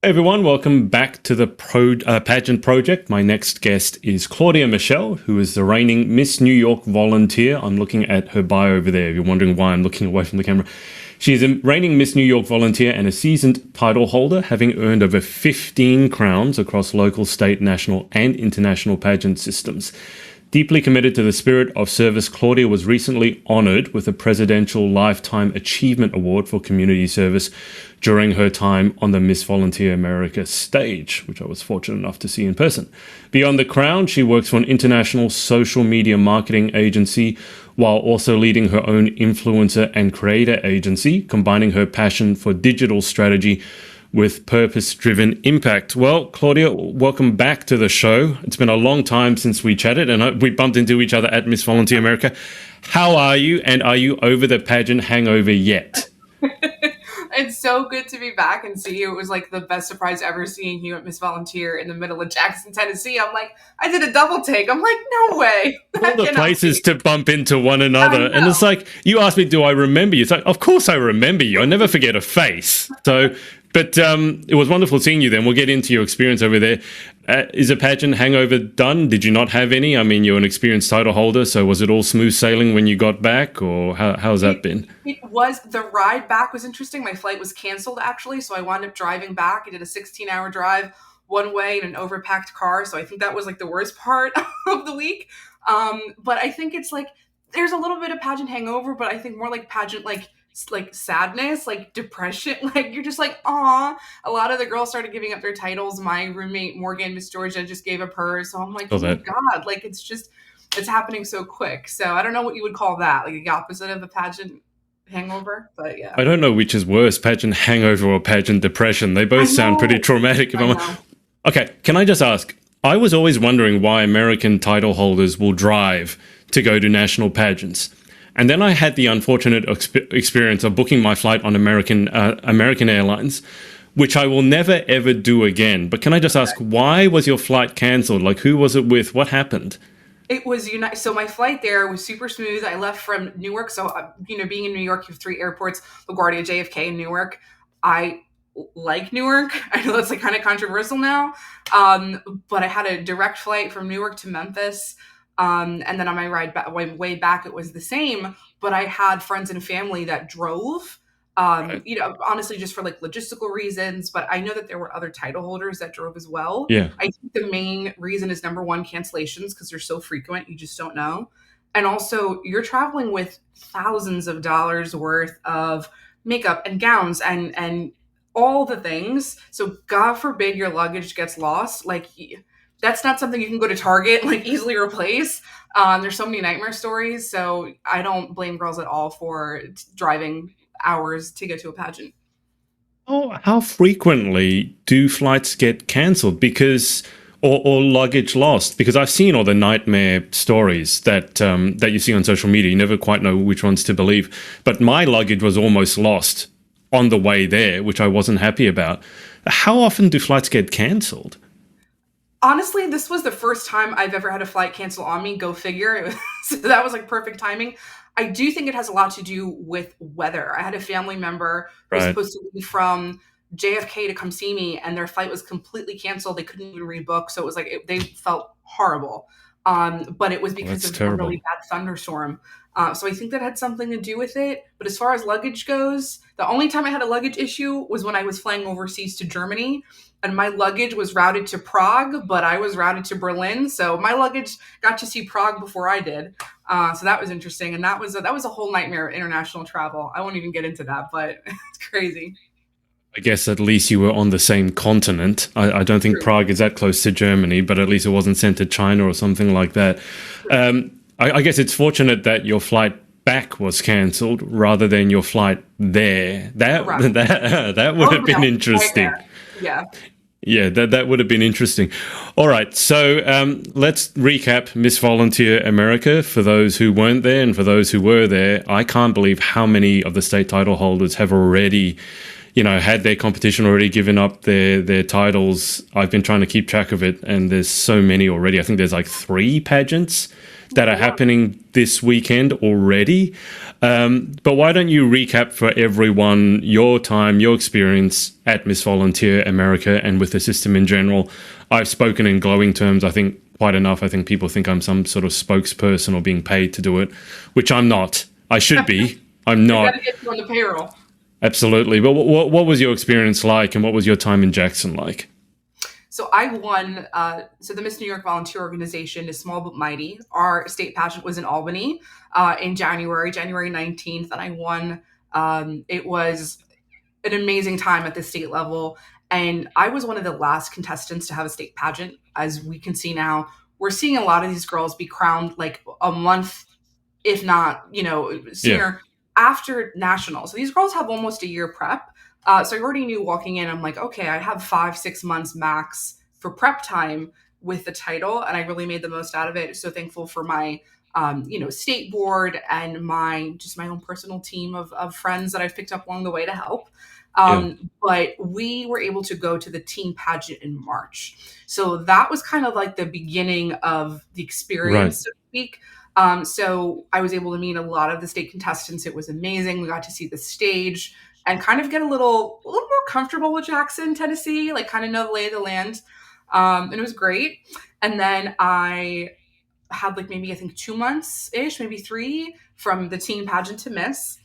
Hey everyone, welcome back to the Pageant Project. My next guest is Claudia Michelle, who is the reigning Miss New York volunteer. I'm looking at her bio over there. If you're wondering why I'm looking away from the camera. She is a reigning Miss New York volunteer and a seasoned title holder, having earned over 15 crowns across local, state, national, and international pageant systems. Deeply committed to the spirit of service, Claudia was recently honored with a Presidential Lifetime Achievement Award for community service during her time on the Miss Volunteer America stage, which I was fortunate enough to see in person. Beyond the crown, she works for an international social media marketing agency while also leading her own influencer and creator agency, combining her passion for digital strategy with purpose-driven impact. Well, Claudia, welcome back to the show. It's been a long time since we chatted, and we bumped into each other at Miss Volunteer America. How are you, and are you over the pageant hangover yet? It's so good to be back and see you. It was like the best surprise ever seeing you at Miss Volunteer in the middle of Jackson, Tennessee. I'm like, I did a double take. I'm like, no way. All the places to bump into one another. And it's like, you asked me, do I remember you? It's like, of course I remember you. I never forget a face. But it was wonderful seeing you then. We'll get into your experience over there. Is a pageant hangover done? Did you not have any? I mean, you're an experienced title holder, so was it all smooth sailing when you got back, or how's that been? It was. The ride back was interesting. My flight was canceled, actually, so I wound up driving back. I did a 16-hour drive one way in an overpacked car, so I think that was like the worst part of the week. But I think it's like, there's a little bit of pageant hangover, but I think more like pageant like sadness, like depression, like you're just like, aw. A lot of the girls started giving up their titles. My roommate Morgan, Miss Georgia, just gave up hers. So I'm like, oh my God, like it's happening so quick. So I don't know what you would call that, like the opposite of a pageant hangover, but yeah. I don't know which is worse, pageant hangover or pageant depression. They both sound pretty traumatic. Okay, can I just ask, I was always wondering why American title holders will drive to go to national pageants. And then I had the unfortunate experience of booking my flight on American Airlines, which I will never, ever do again. But can I just ask, why was your flight canceled? Like, who was it with? What happened? It was United. So my flight there was super smooth. I left from Newark. So, being in New York, you have 3 airports, LaGuardia, JFK, and Newark. I like Newark. I know that's like kind of controversial now. But I had a direct flight from Newark to Memphis. And then on my ride back, way back, it was the same, but I had friends and family that drove, honestly, just for like logistical reasons. But I know that there were other title holders that drove as well. Yeah. I think the main reason is number one, cancellations, because they're so frequent, you just don't know. And also you're traveling with thousands of dollars worth of makeup and gowns and all the things. So God forbid your luggage gets lost. Like, that's not something you can go to Target like easily replace. There's so many nightmare stories. So I don't blame girls at all for driving hours to get to a pageant. Oh, how frequently do flights get cancelled or luggage lost? Because I've seen all the nightmare stories that you see on social media. You never quite know which ones to believe. But my luggage was almost lost on the way there, which I wasn't happy about. How often do flights get cancelled? Honestly, this was the first time I've ever had a flight cancel on me. Go figure. So that was like perfect timing. I do think it has a lot to do with weather. I had a family member who was supposed to leave from JFK to come see me, and their flight was completely canceled. They couldn't even rebook. So it was like, they felt horrible. But it was because of a really bad thunderstorm. So I think that had something to do with it. But as far as luggage goes, the only time I had a luggage issue was when I was flying overseas to Germany. And my luggage was routed to Prague, but I was routed to Berlin. So my luggage got to see Prague before I did. So that was interesting. And that was a whole nightmare of international travel. I won't even get into that, but it's crazy. I guess at least you were on the same continent. I don't think Prague is that close to Germany, but at least it wasn't sent to China or something like that. I guess it's fortunate that your flight back was cancelled rather than your flight there. That would have been interesting. Yeah. Yeah, that would have been interesting. All right, so let's recap Miss Volunteer America for those who weren't there and for those who were there. I can't believe how many of the state title holders have already, had their competition, already given up their titles. I've been trying to keep track of it, and there's so many already. I think there's like 3 pageants that are happening this weekend already. But why don't you recap for everyone your time, your experience at Miss Volunteer America and with the system in general? I've spoken in glowing terms, I think, quite enough. I think people think I'm some sort of spokesperson or being paid to do it, which I'm not. I should be. I'm not. You got to get you on the payroll. Absolutely. But what was your experience like, and what was your time in Jackson like? So I won. So the Miss New York Volunteer Organization is small but mighty. Our state pageant was in Albany in January 19th, and I won. It was an amazing time at the state level. And I was one of the last contestants to have a state pageant. As we can see now, we're seeing a lot of these girls be crowned like a month, if not, sooner after nationals. So these girls have almost a year prep. So I already knew walking in, I'm like, okay, I have 5-6 months max for prep time with the title. And I really made the most out of it. So thankful for my, state board and my own personal team of friends that I've picked up along the way to help. But we were able to go to the team pageant in March. So that was kind of like the beginning of the experience, so to speak. So I was able to meet a lot of the state contestants. It was amazing. We got to see the stage and kind of get a little more comfortable with Jackson, Tennessee, like kind of know the lay of the land. And it was great. And then I had like maybe I think 2 months-ish, maybe 3 from the teen pageant to Miss.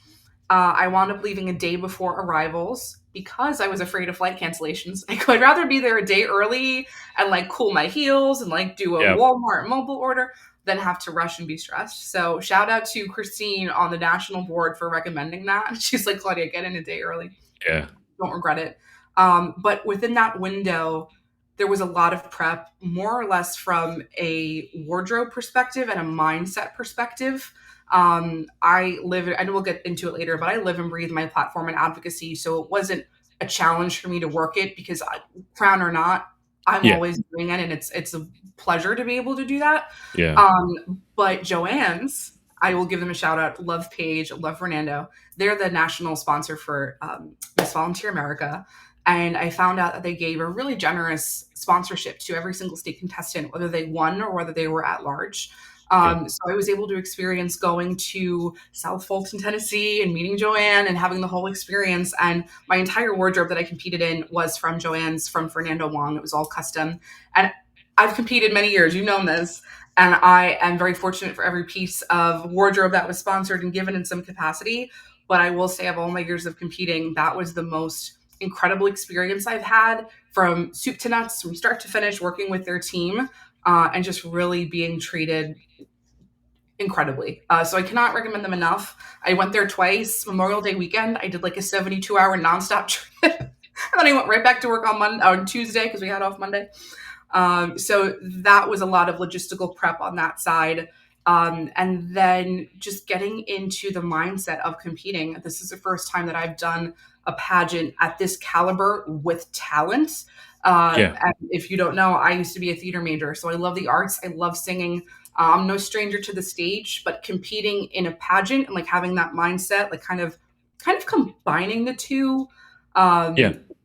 I wound up leaving a day before arrivals because I was afraid of flight cancellations. I'd rather be there a day early and like cool my heels and like do a Walmart mobile order than have to rush and be stressed. So shout out to Christine on the national board for recommending that. She's like, Claudia, get in a day early. Yeah. Don't regret it. But within that window, there was a lot of prep, more or less from a wardrobe perspective and a mindset perspective. I know we'll get into it later, but I live and breathe my platform and advocacy. So it wasn't a challenge for me to work it because crown or not, I'm always doing it. And it's a pleasure to be able to do that. Yeah. But Joann's, I will give them a shout out. Love Paige, love Fernando. They're the national sponsor for Miss Volunteer America. And I found out that they gave a really generous sponsorship to every single state contestant, whether they won or whether they were at large. So I was able to experience going to South Fulton, Tennessee and meeting Joanne and having the whole experience. And my entire wardrobe that I competed in was from Joanne's, from Fernando Wong. It was all custom. And I've competed many years, you've known this. And I am very fortunate for every piece of wardrobe that was sponsored and given in some capacity. But I will say of all my years of competing, that was the most incredible experience I've had, from soup to nuts, from start to finish, working with their team and just really being treated incredibly. So I cannot recommend them enough. I went there twice. Memorial Day weekend, I did like a 72-hour nonstop trip. And then I went right back to work on Tuesday because we had off Monday. So that was a lot of logistical prep on that side. And then just getting into the mindset of competing. This is the first time that I've done a pageant at this caliber with talent. And if you don't know, I used to be a theater major, so I love the arts. I love singing. I'm no stranger to the stage, but competing in a pageant and like having that mindset, like kind of combining the two,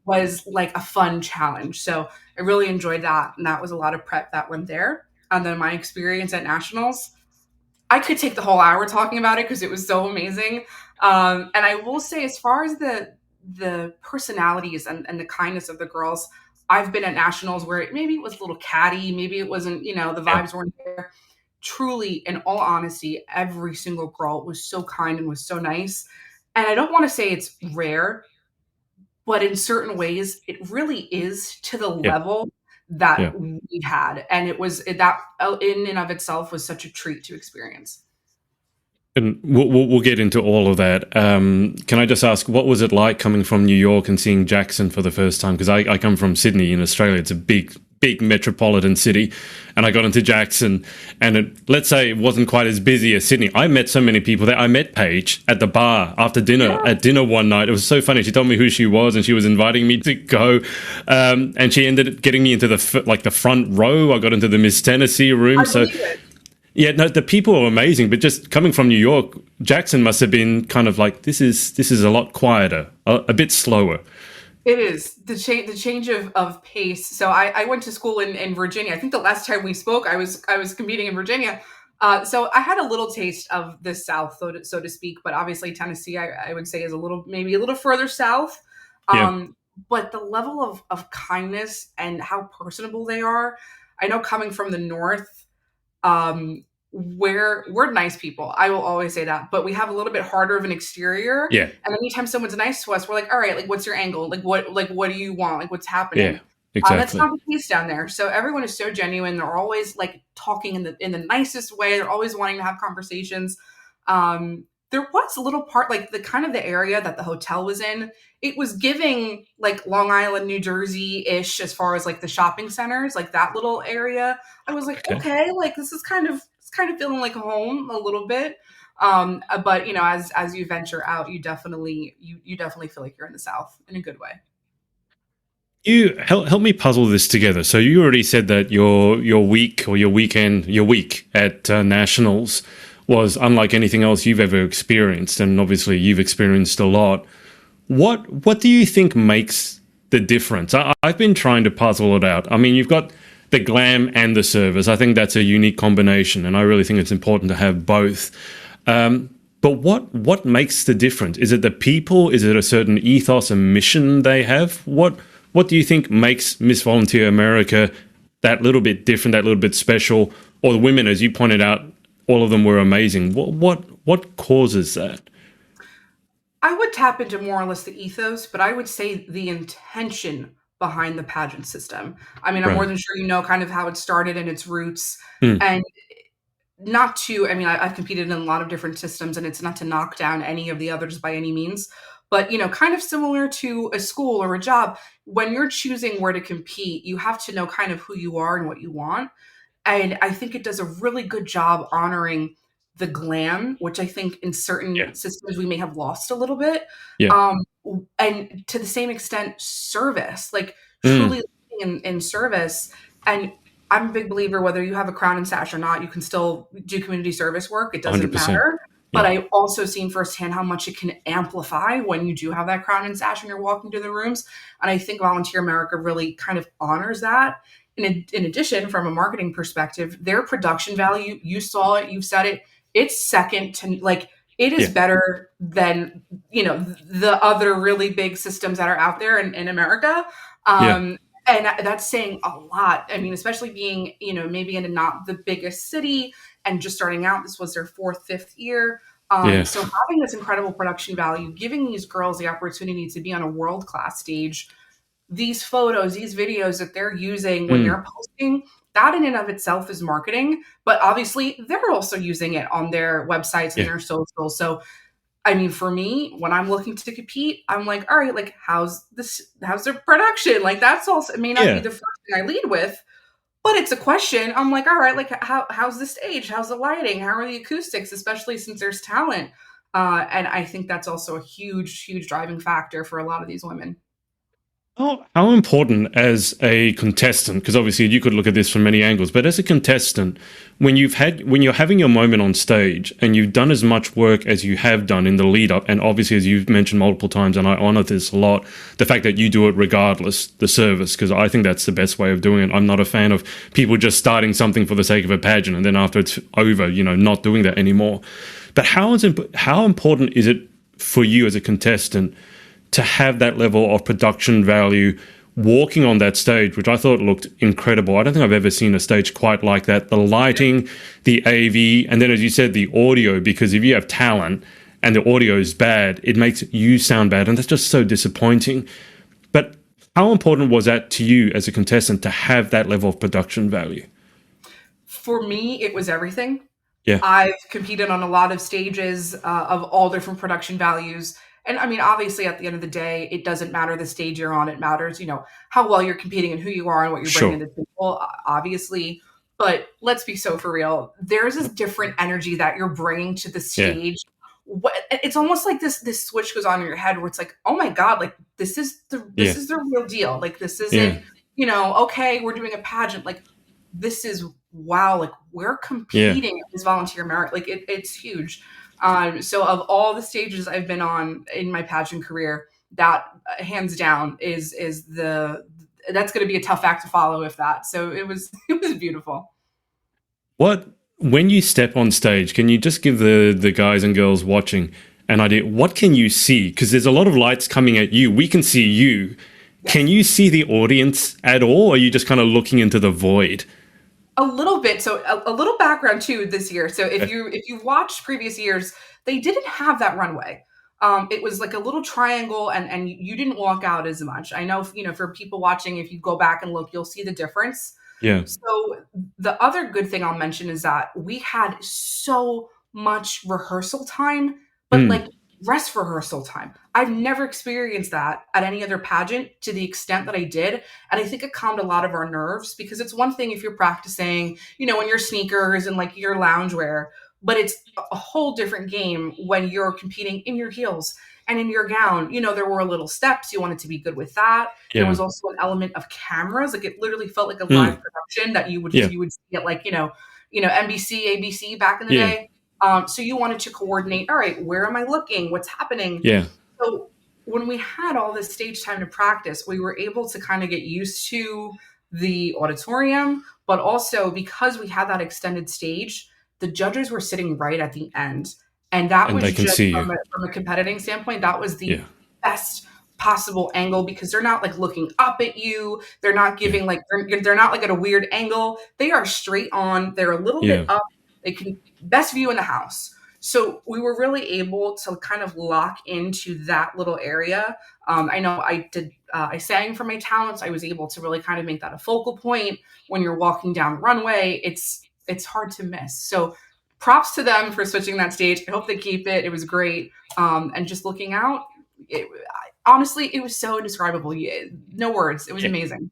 was like a fun challenge. So I really enjoyed that. And that was a lot of prep that went there. And then my experience at nationals, I could take the whole hour talking about it because it was so amazing. And I will say, as far as the personalities and the kindness of the girls, I've been at nationals where maybe it was a little catty, maybe it wasn't, the vibes weren't there. Truly, in all honesty, every single girl was so kind and was so nice. And I don't want to say it's rare, but in certain ways, it really is to the level that we had. And it was that in and of itself was such a treat to experience. And we'll get into all of that. Can I just ask, what was it like coming from New York and seeing Jackson for the first time? Because I come from Sydney in Australia. It's a big metropolitan city. And I got into Jackson, and let's say it wasn't quite as busy as Sydney. I met so many people there. I met Paige at the bar after dinner, at dinner one night. It was so funny. She told me who she was, and she was inviting me to go. And she ended up getting me into the front row. I got into the Miss Tennessee room. Yeah, no, the people are amazing, but just coming from New York, Jackson must have been kind of like, this is a lot quieter, a bit slower. It is the change of pace. So I went to school in Virginia. I think the last time we spoke, I was competing in Virginia. So I had a little taste of the South, so to speak, but obviously Tennessee, I would say, is a little, maybe a little further south. Yeah. But the level of kindness and how personable they are, I know coming from the North, um, we're nice people. I will always say that, but we have a little bit harder of an exterior. Yeah. And anytime someone's nice to us, we're like, all right, like, what's your angle? Like, what do you want? Like, what's Yeah. happening? That's Exactly. not the case down there. So everyone is so genuine. They're always like talking in the nicest way. They're always wanting to have conversations. There was a little part, like the kind of the area that the hotel was in. It was giving like Long Island, New Jersey ish, as far as like the shopping centers, like that little area. I was like, Okay. okay, like this is kind of feeling like home a little bit. But you know, as you venture out, you definitely feel like you're in the South in a good way. You help me puzzle this together. So you already said that your week or your weekend, your week at nationals was unlike anything else you've ever experienced, and obviously you've experienced a lot. What do you think makes the difference? I've been trying to puzzle it out. I mean, you've got the glam and the service. I think that's a unique combination, and I really think it's important to have both. But what makes the difference? Is it the people? Is it a certain ethos and mission they have? What do you think makes Miss Volunteer America that little bit different, that little bit special? Or the women, as you pointed out, all of them were amazing. What causes that? I would tap into more or less the ethos, but I would say the intention behind the pageant system. I mean, I'm more Right. than sure you know kind of how it started and its roots. Mm, And not to, I mean, I've competed in a lot of different systems, and it's not to knock down any of the others by any means. But, you know, kind of similar to a school or a job, when you're choosing where to compete, you have to know kind of who you are and what you want. And I think it does a really good job honoring the glam, which I think in yeah. certain systems we may have lost a little bit. Yeah. Um, and to the same extent, service, like Mm, truly living in service. And I'm a big believer, whether you have a crown and sash or not, you can still do community service work. It doesn't 100%. matter. But Yeah. I've also seen firsthand how much it can amplify when you do have that crown and sash and you're walking to the rooms. And I think Volunteer America really kind of honors that. In addition, from a marketing perspective, their production value, you saw it, you've said it, it's second to like, it is Yeah. better than, you know, the other really big systems that are out there in America. Yeah. Um, and that's saying a lot. I mean, especially being, you know, maybe in a not the biggest city and just starting out, this was their fourth, fifth year. Yeah. So having this incredible production value, giving these girls the opportunity to be on a world class stage, these photos, these videos that they're using when Mm, they're posting, that in and of itself is marketing. But obviously, they're also using it on their websites and yeah. their socials. So, I mean, for me, when I'm looking to compete, I'm like, all right, like, how's this? How's their production? Like, that's also, it may not be Yeah. the first thing I lead with, but it's a question. I'm like, all right, like, how's the stage? How's the lighting? How are the acoustics? Especially since there's talent. And I think that's also a huge, huge driving factor for a lot of these women. How important as a contestant, because obviously you could look at this from many angles, but as a contestant, when you're having your moment on stage and you've done as much work as you have done in the lead up, and obviously as you've mentioned multiple times, and I honor this a lot, the fact that you do it regardless, the service, because I think that's the best way of doing it. I'm not a fan of people just starting something for the sake of a pageant and then after it's over, not doing that anymore. But how important is it for you as a contestant to have that level of production value walking on that stage, which I thought looked incredible? I don't think I've ever seen a stage quite like that. The lighting, the AV, and then, as you said, the audio, because if you have talent and the audio is bad, it makes you sound bad. And that's just so disappointing. But how important was that to you as a contestant to have that level of production value? For me, it was everything. Yeah, I've competed on a lot of stages of all different production values. And I mean, obviously, at the end of the day, it doesn't matter the stage you're on. It matters, you know, how well you're competing and who you are and what you're bringing sure. to the table, obviously. But let's be so for real. There's this different energy that you're bringing to the Yeah, stage. It's almost like this switch goes on in your head where it's like, oh my god, like this yeah, is the real deal. Like this yeah, isn't, you know, okay, we're doing a pageant. Like this is wow, like we're yeah. competing as volunteer merit. Like it's huge. So of all the stages I've been on in my pageant career, that hands down is the that's going to be a tough act to follow if that. So it was it was beautiful. What when you step on stage, can you just give the guys and girls watching an idea? What can you see? Because there's a lot of lights coming at you. We can see you. Can you see the audience at all? Or are you just kind of looking into the void? A little bit. So a little background too this year. So if you watched previous years, they didn't have that runway. It was like a little triangle, and you didn't walk out as much. I know, for people watching, if you go back and look, you'll see the difference. Yeah. So the other good thing I'll mention is that we had so much rehearsal time, but like dress rehearsal time. I've never experienced that at any other pageant to the extent that I did. And I think it calmed a lot of our nerves, because it's one thing if you're practicing, in your sneakers and like your loungewear, but it's a whole different game when you're competing in your heels and in your gown. There were little steps. You wanted to be good with that. Yeah. There was also an element of cameras. Like, it literally felt like a live production that you would see at like, NBC, ABC back in the day. So you wanted to coordinate, all right, where am I looking? What's happening? Yeah. So when we had all this stage time to practice, we were able to kind of get used to the auditorium, but also because we had that extended stage, the judges were sitting right at the end. And that was just from a competing standpoint, that was the best possible angle, because they're not like looking up at you. They're not giving they're not like at a weird angle. They are straight on. They're a little bit up. They can best view in the house. So we were really able to kind of lock into that little area. I know I sang for my talents. I was able to really kind of make that a focal point when you're walking down the runway. It's hard to miss. So props to them for switching that stage. I hope they keep it. It was great. And just looking out, honestly, it was so indescribable. No words. It was amazing.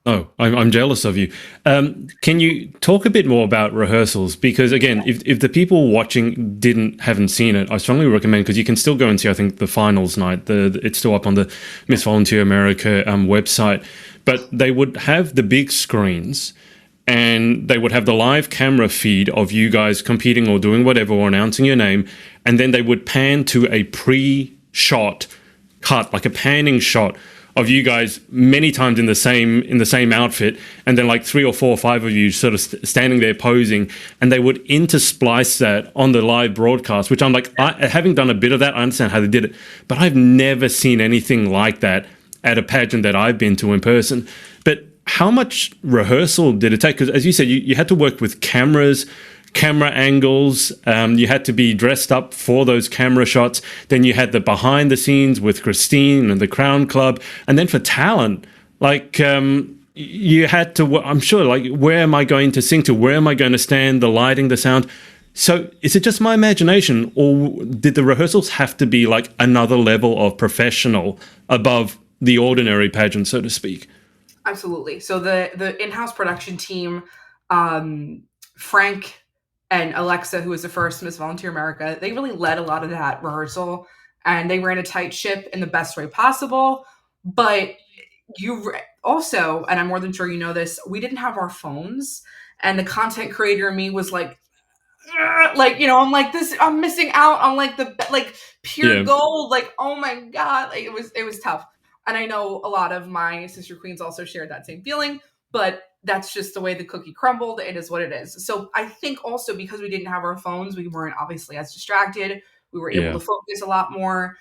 Oh, I'm jealous of you. Can you talk a bit more about rehearsals? Because again, if the people watching haven't seen it, I strongly recommend, because you can still go and see, I think, the finals night. It's still up on the Miss Volunteer America website. But they would have the big screens, and they would have the live camera feed of you guys competing or doing whatever or announcing your name, and then they would pan to a pre-shot cut, like a panning shot of you guys many times in the same outfit, and then like 3 or 4 or 5 of you sort of standing there posing, and they would intersplice that on the live broadcast, which I'm like, having done a bit of that, I understand how they did it, but I've never seen anything like that at a pageant that I've been to in person. But how much rehearsal did it take? Because as you said, you had to work with cameras, camera angles, you had to be dressed up for those camera shots. Then you had the behind the scenes with Christine and the Crown Club. And then for talent, like you had to, I'm sure, like, where am I going to sing to? Where am I going to stand? The lighting, the sound. So is it just my imagination, or did the rehearsals have to be like another level of professional above the ordinary pageant, so to speak? Absolutely. So the in-house production team, Frank and Alexa, who was the first Miss Volunteer America, they really led a lot of that rehearsal, and they ran a tight ship in the best way possible. But you also, and I'm more than sure you know this, we didn't have our phones, and the content creator in me was like, I'm like this, I'm missing out on like the pure gold. Like, oh my God, like it was tough. And I know a lot of my sister queens also shared that same feeling, but that's just the way the cookie crumbled. It is what it is. So I think also because we didn't have our phones, we weren't obviously as distracted. We were able to focus a lot more,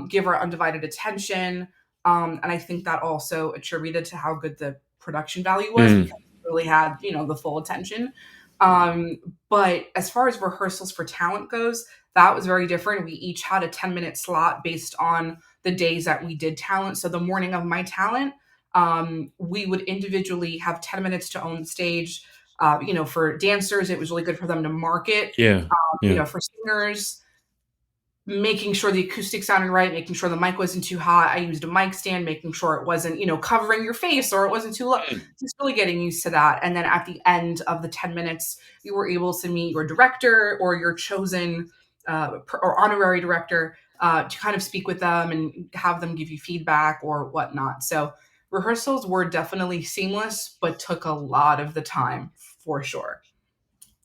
give our undivided attention. And I think that also attributed to how good the production value was, because we really had, the full attention. But as far as rehearsals for talent goes, that was very different. We each had a 10-minute slot based on the days that we did talent. So the morning of my talent, we would individually have 10 minutes to own the stage. For dancers, it was really good for them to market. For singers, making sure the acoustics sounded right, making sure the mic wasn't too hot. I used a mic stand, making sure it wasn't, covering your face, or it wasn't too low. Just really getting used to that. And then at the end of the 10 minutes, you were able to meet your director or your chosen or honorary director to kind of speak with them and have them give you feedback or whatnot. So rehearsals were definitely seamless, but took a lot of the time for sure.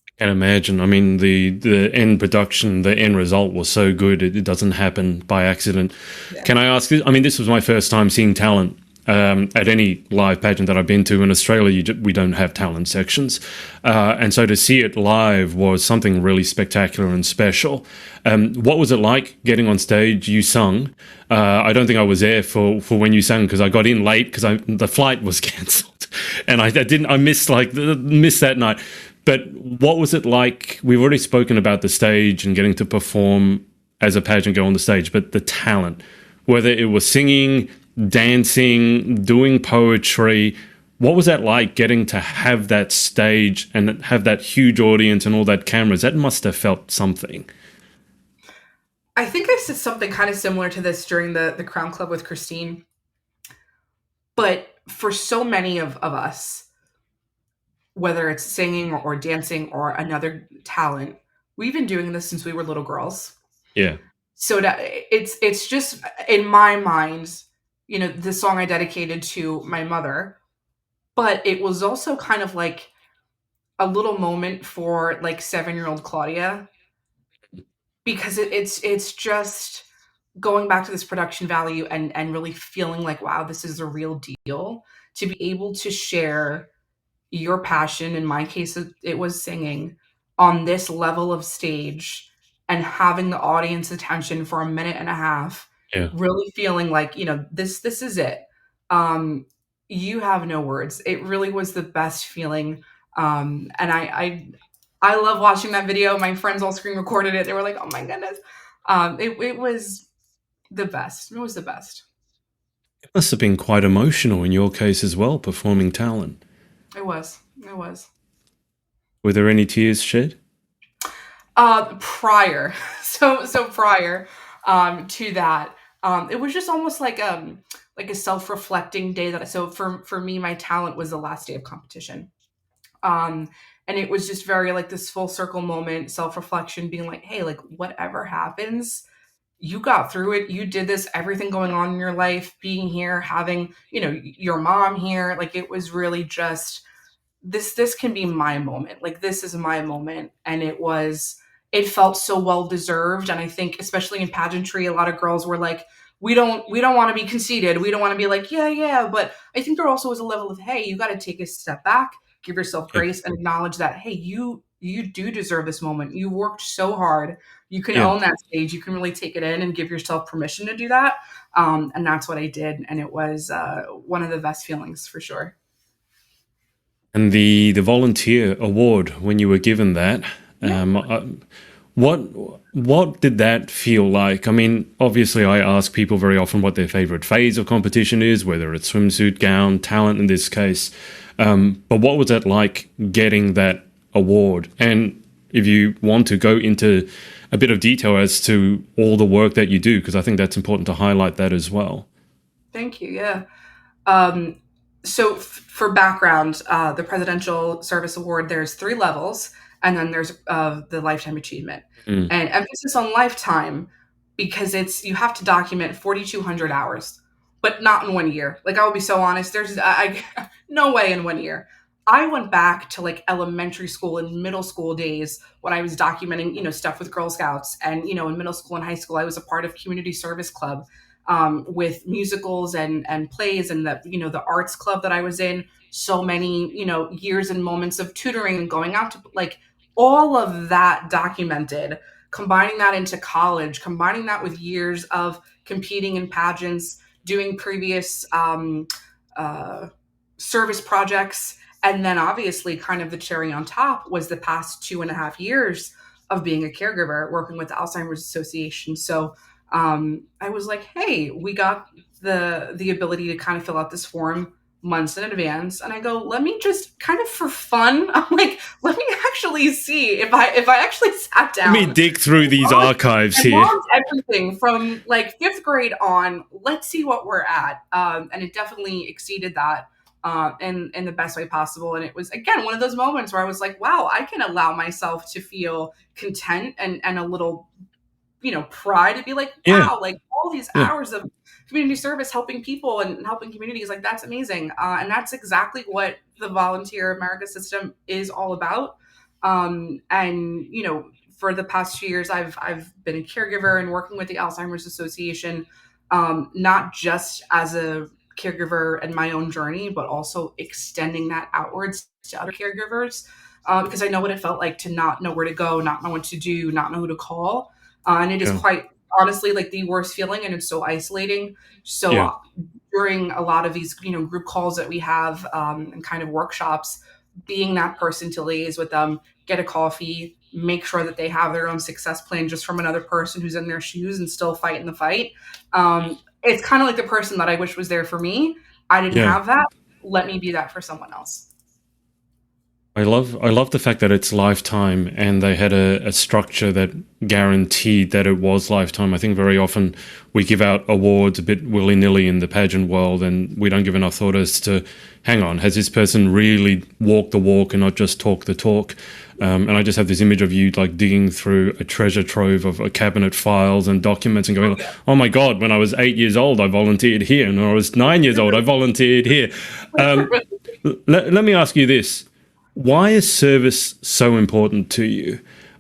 I can imagine. I mean, the end production, the end result was so good, it doesn't happen by accident. Yeah. Can I ask, I mean, this was my first time seeing talent, At any live pageant that I've been to in Australia, we don't have talent sections. And so to see it live was something really spectacular and special. What was it like getting on stage? You sung. I don't think I was there for when you sang because I got in late because the flight was cancelled. And I missed that night. But what was it like? We've already spoken about the stage and getting to perform as a pageant girl on the stage, but the talent, whether it was singing, dancing, doing poetry, what was that like getting to have that stage and have that huge audience and all that cameras? That must have felt something. I think I said something kind of similar to this during the Crown Club with Christine. But for so many of us, whether it's singing or dancing or another talent, we've been doing this since we were little girls. Yeah. So it's just in my mind, the song I dedicated to my mother, but it was also kind of like a little moment for like 7-year-old Claudia because it's just going back to this production value and really feeling like, wow, this is a real deal to be able to share your passion. In my case, it was singing on this level of stage and having the audience attention for a minute and a half, Yeah. really feeling like, this is it. Um, you have no words. It really was the best feeling. And I love watching that video. My friends all screen recorded it. They were like, oh my goodness. It was the best. It was the best. It must have been quite emotional in your case as well, performing talent. It was. It was. Were there any tears shed? Prior, so prior, to that, it was just almost like a self-reflecting day so for me, my talent was the last day of competition. Um, and it was just very like this full circle moment, self-reflection, being like, hey, like whatever happens, you got through it. You did this, everything going on in your life, being here, having, your mom here. Like it was really just this can be my moment. Like this is my moment. And it felt so well deserved. And I think especially in pageantry, a lot of girls were like, we don't want to be conceited. We don't want to be like, yeah, yeah. But I think there also was a level of, hey, you got to take a step back, give yourself Yeah. grace and acknowledge that, hey, you do deserve this moment. You worked so hard. You can Yeah. own that stage. You can really take it in and give yourself permission to do that. And that's what I did. And it was one of the best feelings for sure. And the volunteer award when you were given that, Yeah. what what did that feel like? I mean, obviously, I ask people very often what their favorite phase of competition is, whether it's swimsuit, gown, talent in this case. But what was that like getting that award? And if you want to go into a bit of detail as to all the work that you do, because I think that's important to highlight that as well. Thank you. Yeah. Um, so for background, the Presidential Service Award, there's 3 levels, and then there's the Lifetime Achievement, Mm. and emphasis on lifetime because you have to document 4,200 hours, but not in one year. Like I will be so honest, there's no way in one year. I went back to like elementary school and middle school days when I was documenting, stuff with Girl Scouts, and in middle school and high school, I was a part of community service club with musicals and plays, and the arts club that I was in. So many years and moments of tutoring and going out to like all of that documented. Combining that into college, combining that with years of competing in pageants, doing previous uh, service projects, and then obviously kind of the cherry on top was the past 2.5 years of being a caregiver, working with the Alzheimer's Association. So I was like, hey, we got the ability to kind of fill out this form months in advance, and I go, let me just kind of for fun, I'm like, let me actually see if I actually sat Let me down dig through these archives and here. logged everything from like 5th grade on. Let's see what we're at, and it definitely exceeded that. In the best way possible. And it was, again, one of those moments where I was like, wow, I can allow myself to feel content and a little pride to be like, Yeah, wow, like all these yeah. hours of community service, helping people and helping communities, like that's amazing. And that's exactly what the Volunteer America system is all about. And for the past few years, I've been a caregiver and working with the Alzheimer's Association, not just as a caregiver and my own journey, but also extending that outwards to other caregivers, because I know what it felt like to not know where to go, not know what to do, not know who to call. And it is Yeah. quite honestly like the worst feeling, and it's so isolating. So Yeah. during a lot of these, group calls that we have, and kind of workshops, being that person to liaise with them, get a coffee, make sure that they have their own success plan just from another person who's in their shoes and still fighting the fight. It's kind of like the person that I wish was there for me. I didn't Yeah. have that. Let me be that for someone else. I love the fact that it's lifetime and they had a structure that guaranteed that it was lifetime. I think very often we give out awards a bit willy-nilly in the pageant world and we don't give enough thought as to, hang on, has this person really walked the walk and not just talk the talk? And I just have this image of you like digging through a treasure trove of cabinet files and documents and going, oh my God, when I was 8 years old, I volunteered here. And when I was 9 years old, I volunteered here. Let me ask you this. Why is service so important to you?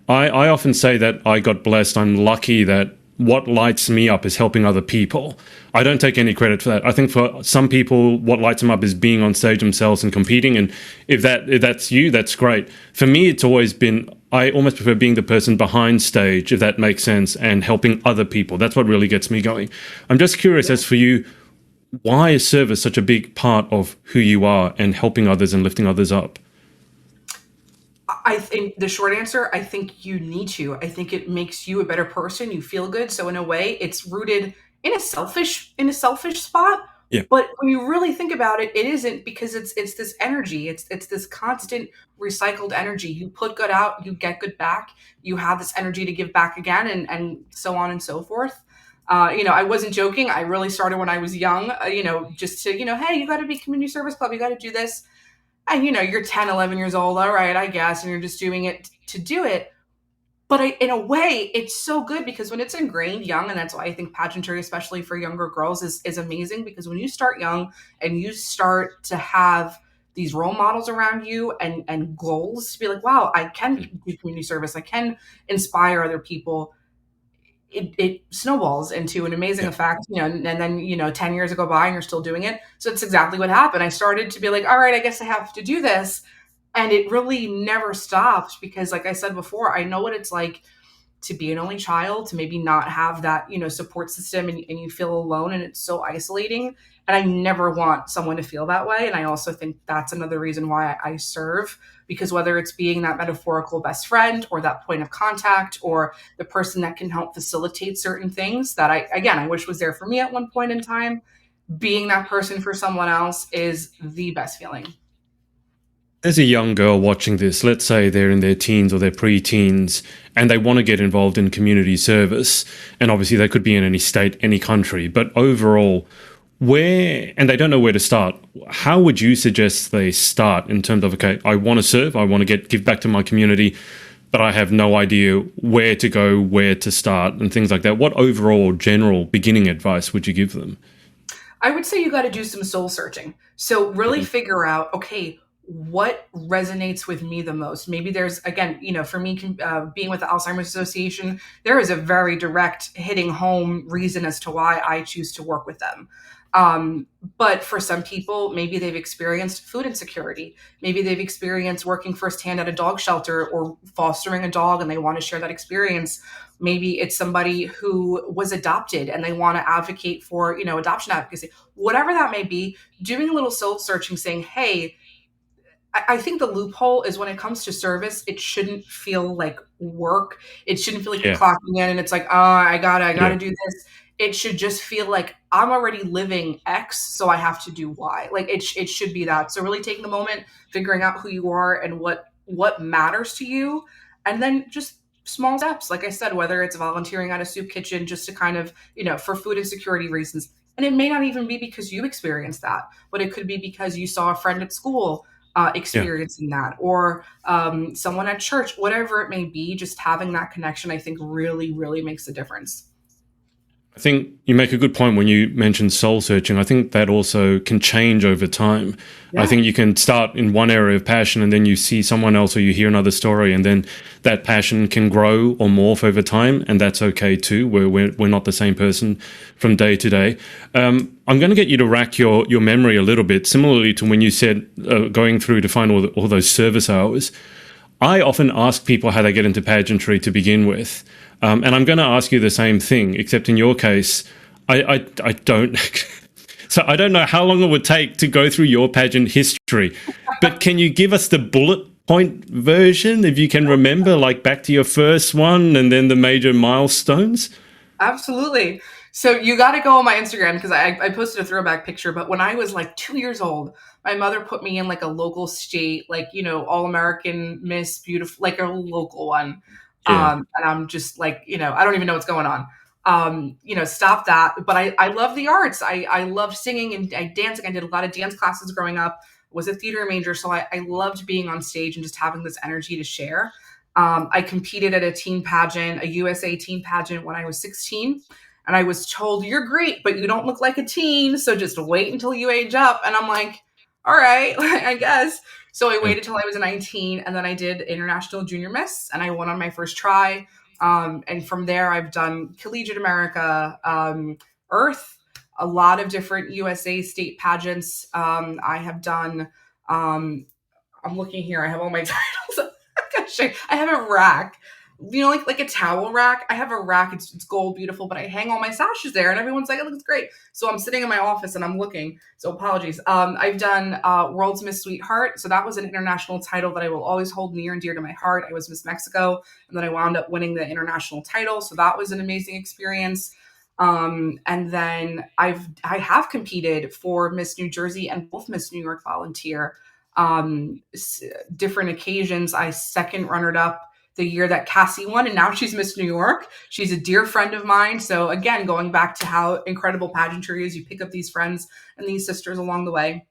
I often say that I got blessed. I'm lucky that what lights me up is helping other people. I don't take any credit for that. I think for some people, what lights them up is being on stage themselves and competing. And if that's you, that's great. For me, it's always been, I almost prefer being the person behind stage, if that makes sense, and helping other people. That's what really gets me going. I'm just curious as for you, why is service such a big part of who you are and helping others and lifting others up? I think the short answer, I think you need to. I think it makes you a better person. You feel good. So in a way, it's rooted in a selfish spot. Yeah. But when you really think about it, it isn't, because it's this energy. It's this constant recycled energy. You put good out, you get good back. You have this energy to give back again, and so on and so forth. I wasn't joking. I really started when I was young. Just to, hey, you got to be community service club. You got to do this. And you're 10, 11 years old, all right, I guess, and you're just doing it to do it. But in a way, it's so good, because when it's ingrained young, and that's why I think pageantry, especially for younger girls, is amazing, because when you start young and you start to have these role models around you, and goals to be like, wow, I can do community service, I can inspire other people, it snowballs into an amazing Yeah. effect, and then 10 years go by and you're still doing it. So it's exactly what happened. I started to be like, all right, I guess I have to do this. And it really never stopped, because like I said before, I know what it's like to be an only child, to maybe not have that, support system, and you feel alone, and it's so isolating. And I never want someone to feel that way. And I also think that's another reason why I serve, because whether it's being that metaphorical best friend, or that point of contact, or the person that can help facilitate certain things that I wish was there for me at one point in time, being that person for someone else is the best feeling. There's a young girl watching this, let's say they're in their teens or their pre-teens, and they want to get involved in community service. And obviously they could be in any state, any country, but overall, and they don't know where to start, how would you suggest they start in terms of, okay, I want to serve, I want to give back to my community, but I have no idea where to go, where to start, and things like that. What overall general beginning advice would you give them? I would say you got to do some soul searching. So really Mhm. figure out, okay, what resonates with me the most. Maybe there's, again, for me, being with the Alzheimer's Association, there is a very direct hitting home reason as to why I choose to work with them. But for some people, maybe they've experienced food insecurity. Maybe they've experienced working firsthand at a dog shelter or fostering a dog, and they want to share that experience. Maybe it's somebody who was adopted and they want to advocate for, adoption advocacy. Whatever that may be, doing a little soul searching, saying, hey, I think the loophole is when it comes to service, it shouldn't feel like work. It shouldn't feel like you're Yeah. clocking in and it's like, oh, I gotta Yeah. do this. It should just feel like I'm already living X, so I have to do Y. Like it should be that. So really taking the moment, figuring out who you are and what matters to you, and then just small steps. Like I said, whether it's volunteering at a soup kitchen just to kind of, for food insecurity reasons. And it may not even be because you experienced that, but it could be because you saw a friend at school Yeah. experiencing that, or someone at church, whatever it may be. Just having that connection, I think, really, really makes a difference. I think you make a good point when you mention soul searching. I think that also can change over time. Yeah. I think you can start in one area of passion and then you see someone else or you hear another story, and then that passion can grow or morph over time, and that's okay too. We're not the same person from day to day. I'm going to get you to rack your memory a little bit, similarly to when you said going through to find all those service hours. I often ask people how they get into pageantry to begin with. And I'm going to ask you the same thing, except in your case, I don't. So I don't know how long it would take to go through your pageant history, but can you give us the bullet point version, if you can remember, like back to your first one and then the major milestones? Absolutely. So you got to go on my Instagram, because I posted a throwback picture. But when I was like 2 years old, my mother put me in like a local state, like, All American Miss Beautiful, like a local one. Yeah. And I'm just like, I don't even know what's going on. Stop that. But I love the arts. I loved singing and dancing. I did a lot of dance classes growing up, was a theater major. So I loved being on stage and just having this energy to share. I competed at a teen pageant, a USA teen pageant, when I was 16. And I was told, "You're great, but you don't look like a teen. So just wait until you age up." And I'm like, all right, I guess. So I waited till I was 19, and then I did International Junior Miss, and I won on my first try. And from there, I've done Collegiate America, Earth, a lot of different USA state pageants. I have done, I'm looking here, I have all my titles. Gosh, I have a rack. Like a towel rack. I have a rack. It's gold, beautiful, but I hang all my sashes there, and everyone's like, "It looks great." So I'm sitting in my office and I'm looking. So apologies. I've done World's Miss Sweetheart. So that was an international title that I will always hold near and dear to my heart. I was Miss Mexico, and then I wound up winning the international title. So that was an amazing experience. And then I have competed for Miss New Jersey and both Miss New York Volunteer. Different occasions. I second runner up the year that Cassie won, and now she's Miss New York. She's a dear friend of mine. So again, going back to how incredible pageantry is, you pick up these friends and these sisters along the way.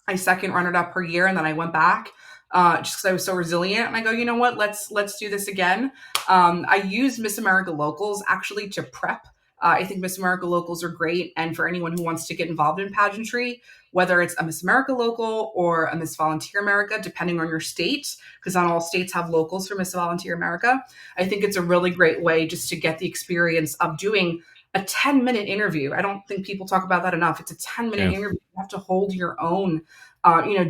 I second runner up her year, and then I went back just because I was so resilient. And I go, you know what? Let's do this again. I use Miss America Locals actually to prep. I think Miss America Locals are great, and for anyone who wants to get involved in pageantry, whether it's a Miss America local or a Miss Volunteer America, depending on your state, because not all states have locals for Miss Volunteer America. I think it's a really great way just to get the experience of doing a 10-minute interview. I don't think people talk about that enough. It's a 10-minute interview. You have to hold your own,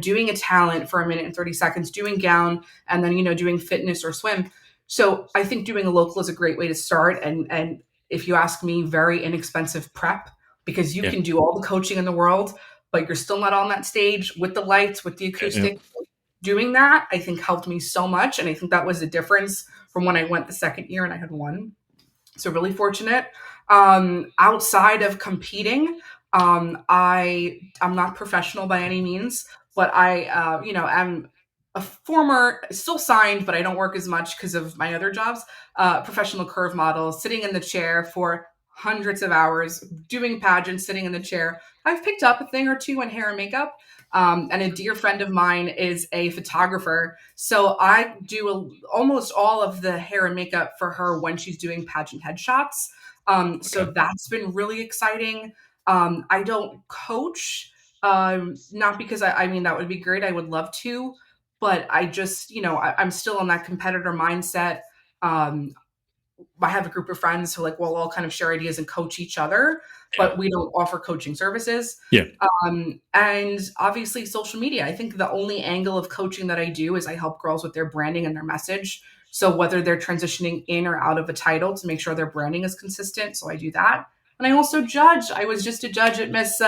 doing a talent for 1 minute and 30 seconds, doing gown, and then, doing fitness or swim. So I think doing a local is a great way to start. And if you ask me, very inexpensive prep, because you can do all the coaching in the world, but you're still not on that stage with the lights, with the acoustic. Doing that, I think, helped me so much. And I think that was the difference from when I went the second year and I had won. So really fortunate. Outside of competing, I'm not professional by any means, but I, am a former, still signed, but I don't work as much because of my other jobs, professional curve model, sitting in the chair for hundreds of hours, doing pageants, sitting in the chair. I've picked up a thing or two in hair and makeup. And a dear friend of mine is a photographer. So I do almost all of the hair and makeup for her when she's doing pageant headshots. So that's been really exciting. I don't coach, not because I mean, that would be great. I would love to, but I just, I'm still in that competitor mindset. I have a group of friends who we'll all kind of share ideas and coach each other, but we don't offer coaching services. Yeah. And obviously social media. I think the only angle of coaching that I do is I help girls with their branding and their message. So whether they're transitioning in or out of a title, to make sure their branding is consistent. So I do that. And I also judge. I was just a judge at Miss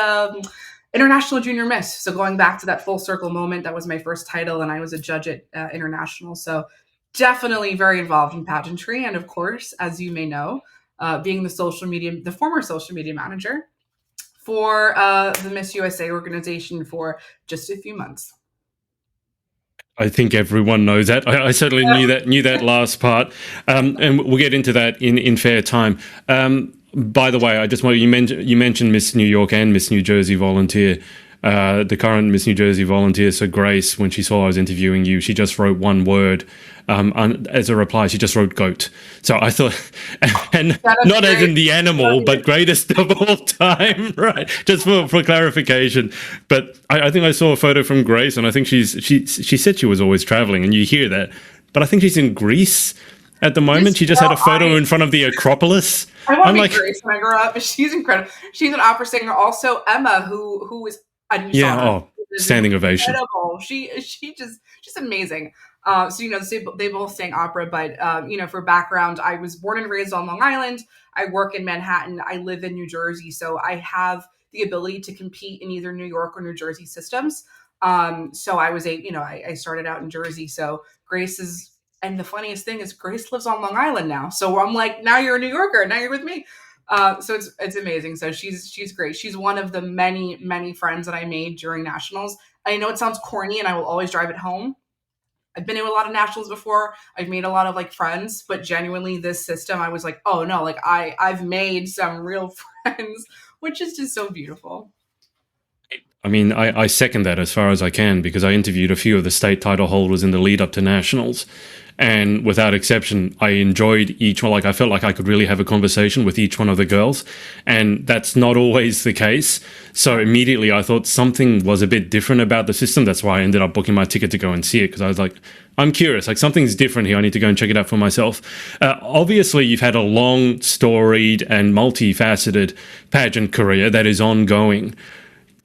International Junior Miss. So going back to that full circle moment, that was my first title, and I was a judge at International. So definitely very involved in pageantry. And of course, as you may know, being the former social media manager for the Miss USA organization for just a few months. I think everyone knows that. I certainly knew that last part, and we'll get into that in fair time. By the way, I just want you mentioned Miss New York and Miss New Jersey Volunteer. the current Miss New Jersey volunteer. So Grace, when she saw I was interviewing you, she just wrote one word. As a reply, she just wrote goat. So I thought, and not as in the animal, but greatest of all time, right? Just for clarification. But I think I saw a photo from Grace, and I think she said she was always traveling, and you hear that. But I think she's in Greece at the moment. She just had a photo in front of the Acropolis. I want to be Grace when I grow up. She's incredible. She's an opera singer. Also, Emma, who is standing ovation. Incredible. She's amazing. So they both sang opera, but for background, I was born and raised on Long Island. I work in Manhattan. I live in New Jersey, so I have the ability to compete in either New York or New Jersey systems. So I was I started out in Jersey. So Grace is. And the funniest thing is Grace lives on Long Island now. So I'm like, now you're a New Yorker. Now you're with me. So it's amazing. So she's great. She's one of the many, many friends that I made during nationals. I know it sounds corny and I will always drive it home. I've been to a lot of nationals before. I've made a lot of friends, but genuinely this system, I was like, oh no, I've made some real friends, which is just so beautiful. I mean, I second that as far as I can, because I interviewed a few of the state title holders in the lead up to nationals. And without exception, I enjoyed each one. I felt like I could really have a conversation with each one of the girls. And that's not always the case. So immediately I thought something was a bit different about the system. That's why I ended up booking my ticket to go and see it, because I was like, I'm curious. Something's different here. I need to go and check it out for myself. Obviously, you've had a long, storied and multifaceted pageant career that is ongoing.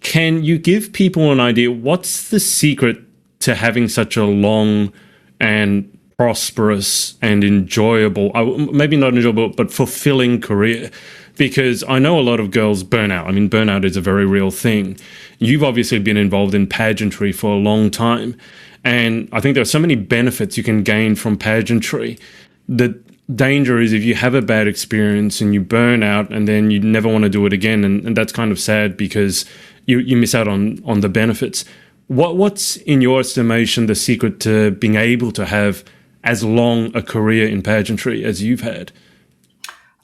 Can you give people an idea, what's the secret to having such a long and prosperous and enjoyable, maybe not enjoyable, but fulfilling career? Because I know a lot of girls burn out. I mean, burnout is a very real thing. You've obviously been involved in pageantry for a long time. And I think there are so many benefits you can gain from pageantry. The danger is if you have a bad experience and you burn out and then you never want to do it again. And that's kind of sad, because you miss out on the benefits. What's, in your estimation, the secret to being able to have as long a career in pageantry as you've had?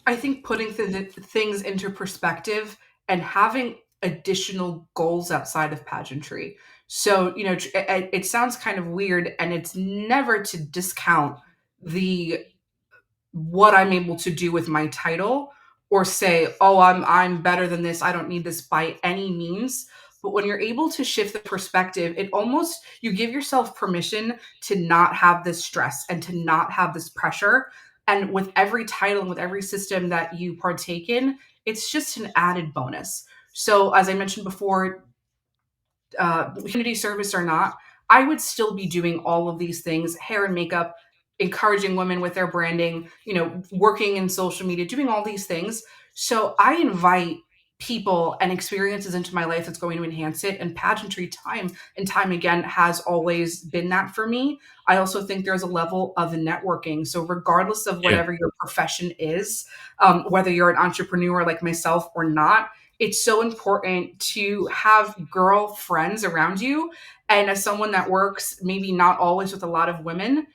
I think putting things into perspective and having additional goals outside of pageantry. So, it sounds kind of weird, and it's never to discount what I'm able to do with my title, or say, oh, I'm better than this, I don't need this, by any means. But when you're able to shift the perspective, you give yourself permission to not have this stress and to not have this pressure. And with every title and with every system that you partake in, it's just an added bonus. So as I mentioned before, community service or not, I would still be doing all of these things, hair and makeup, encouraging women with their branding, working in social media, doing all these things. So I invite people and experiences into my life that's going to enhance it. And pageantry, time and time again, has always been that for me. I also think there's a level of networking. So regardless of whatever your profession is, whether you're an entrepreneur like myself or not, it's so important to have girl friends around you. And as someone that works maybe not always with a lot of women,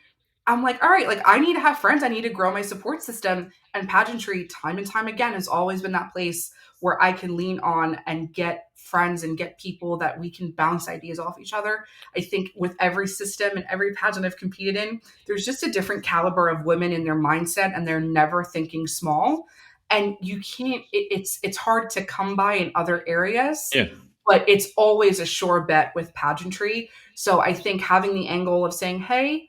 I'm like, all right, I need to have friends. I need to grow my support system. And pageantry, time and time again, has always been that place where I can lean on and get friends and get people that we can bounce ideas off each other. I think with every system and every pageant I've competed in, there's just a different caliber of women in their mindset, and they're never thinking small. And you can't, it's hard to come by in other areas, but it's always a sure bet with pageantry. So I think having the angle of saying, hey,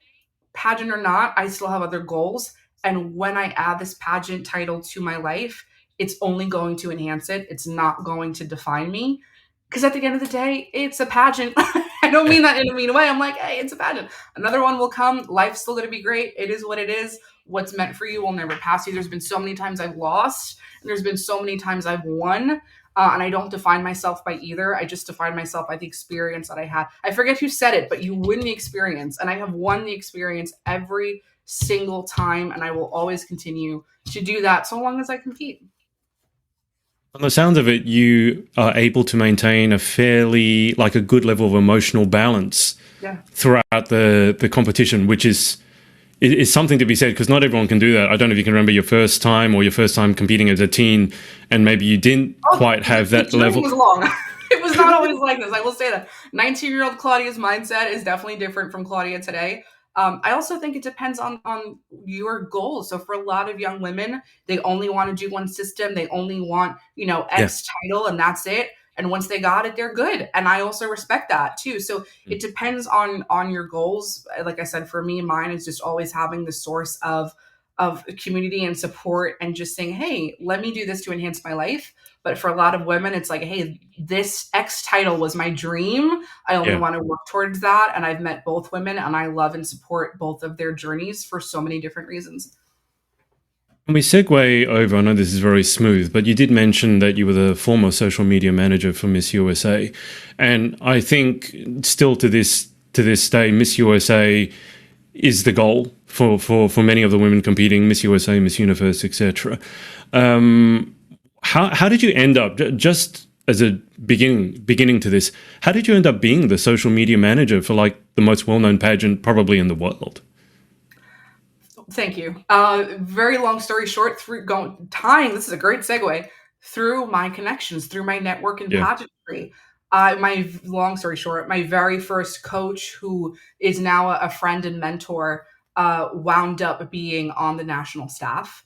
pageant or not, I still have other goals. And when I add this pageant title to my life, it's only going to enhance it. It's not going to define me. Because at the end of the day, it's a pageant. I don't mean that in a mean way. I'm like, hey, it's a pageant. Another one will come. Life's still going to be great. It is what it is. What's meant for you will never pass you. There's been so many times I've lost, and there's been so many times I've won. And I don't define myself by either. I just define myself by the experience that I had. I forget who said it, but you win the experience. And I have won the experience every single time. And I will always continue to do that so long as I compete. From the sounds of it, you are able to maintain a fairly, a good level of emotional balance throughout the competition, which is something to be said, because not everyone can do that. I don't know if you can remember your first time competing as a teen, and maybe you didn't quite have that level. Was long. It was not always like this. I will say that 19-year-old Claudia's mindset is definitely different from Claudia today. I also think it depends on your goals. So for a lot of young women, they only want to do one system. They only want, Yeah. X title and that's it. And once they got it, they're good. And I also respect that too. So it depends on your goals. Like I said, for me, mine is just always having the source of community and support and just saying, hey, let me do this to enhance my life. But for a lot of women, it's like, hey, this X title was my dream. I only Yeah. want to work towards that. And I've met both women and I love and support both of their journeys for so many different reasons. When we segue over, I know this is very smooth, but you did mention that you were the former social media manager for Miss USA, and I think still to this day, Miss USA is the goal for many of the women competing, Miss USA, Miss Universe, etc. How did you end up, just as a beginning to this? How did you end up being the social media manager for like the most well known pageant probably in the world? Thank you. Very long story short, through going tying, this is a great segue, through my connections, through my network in Yeah, pageantry. My long story short, my very first coach, who is now a friend and mentor, wound up being on the national staff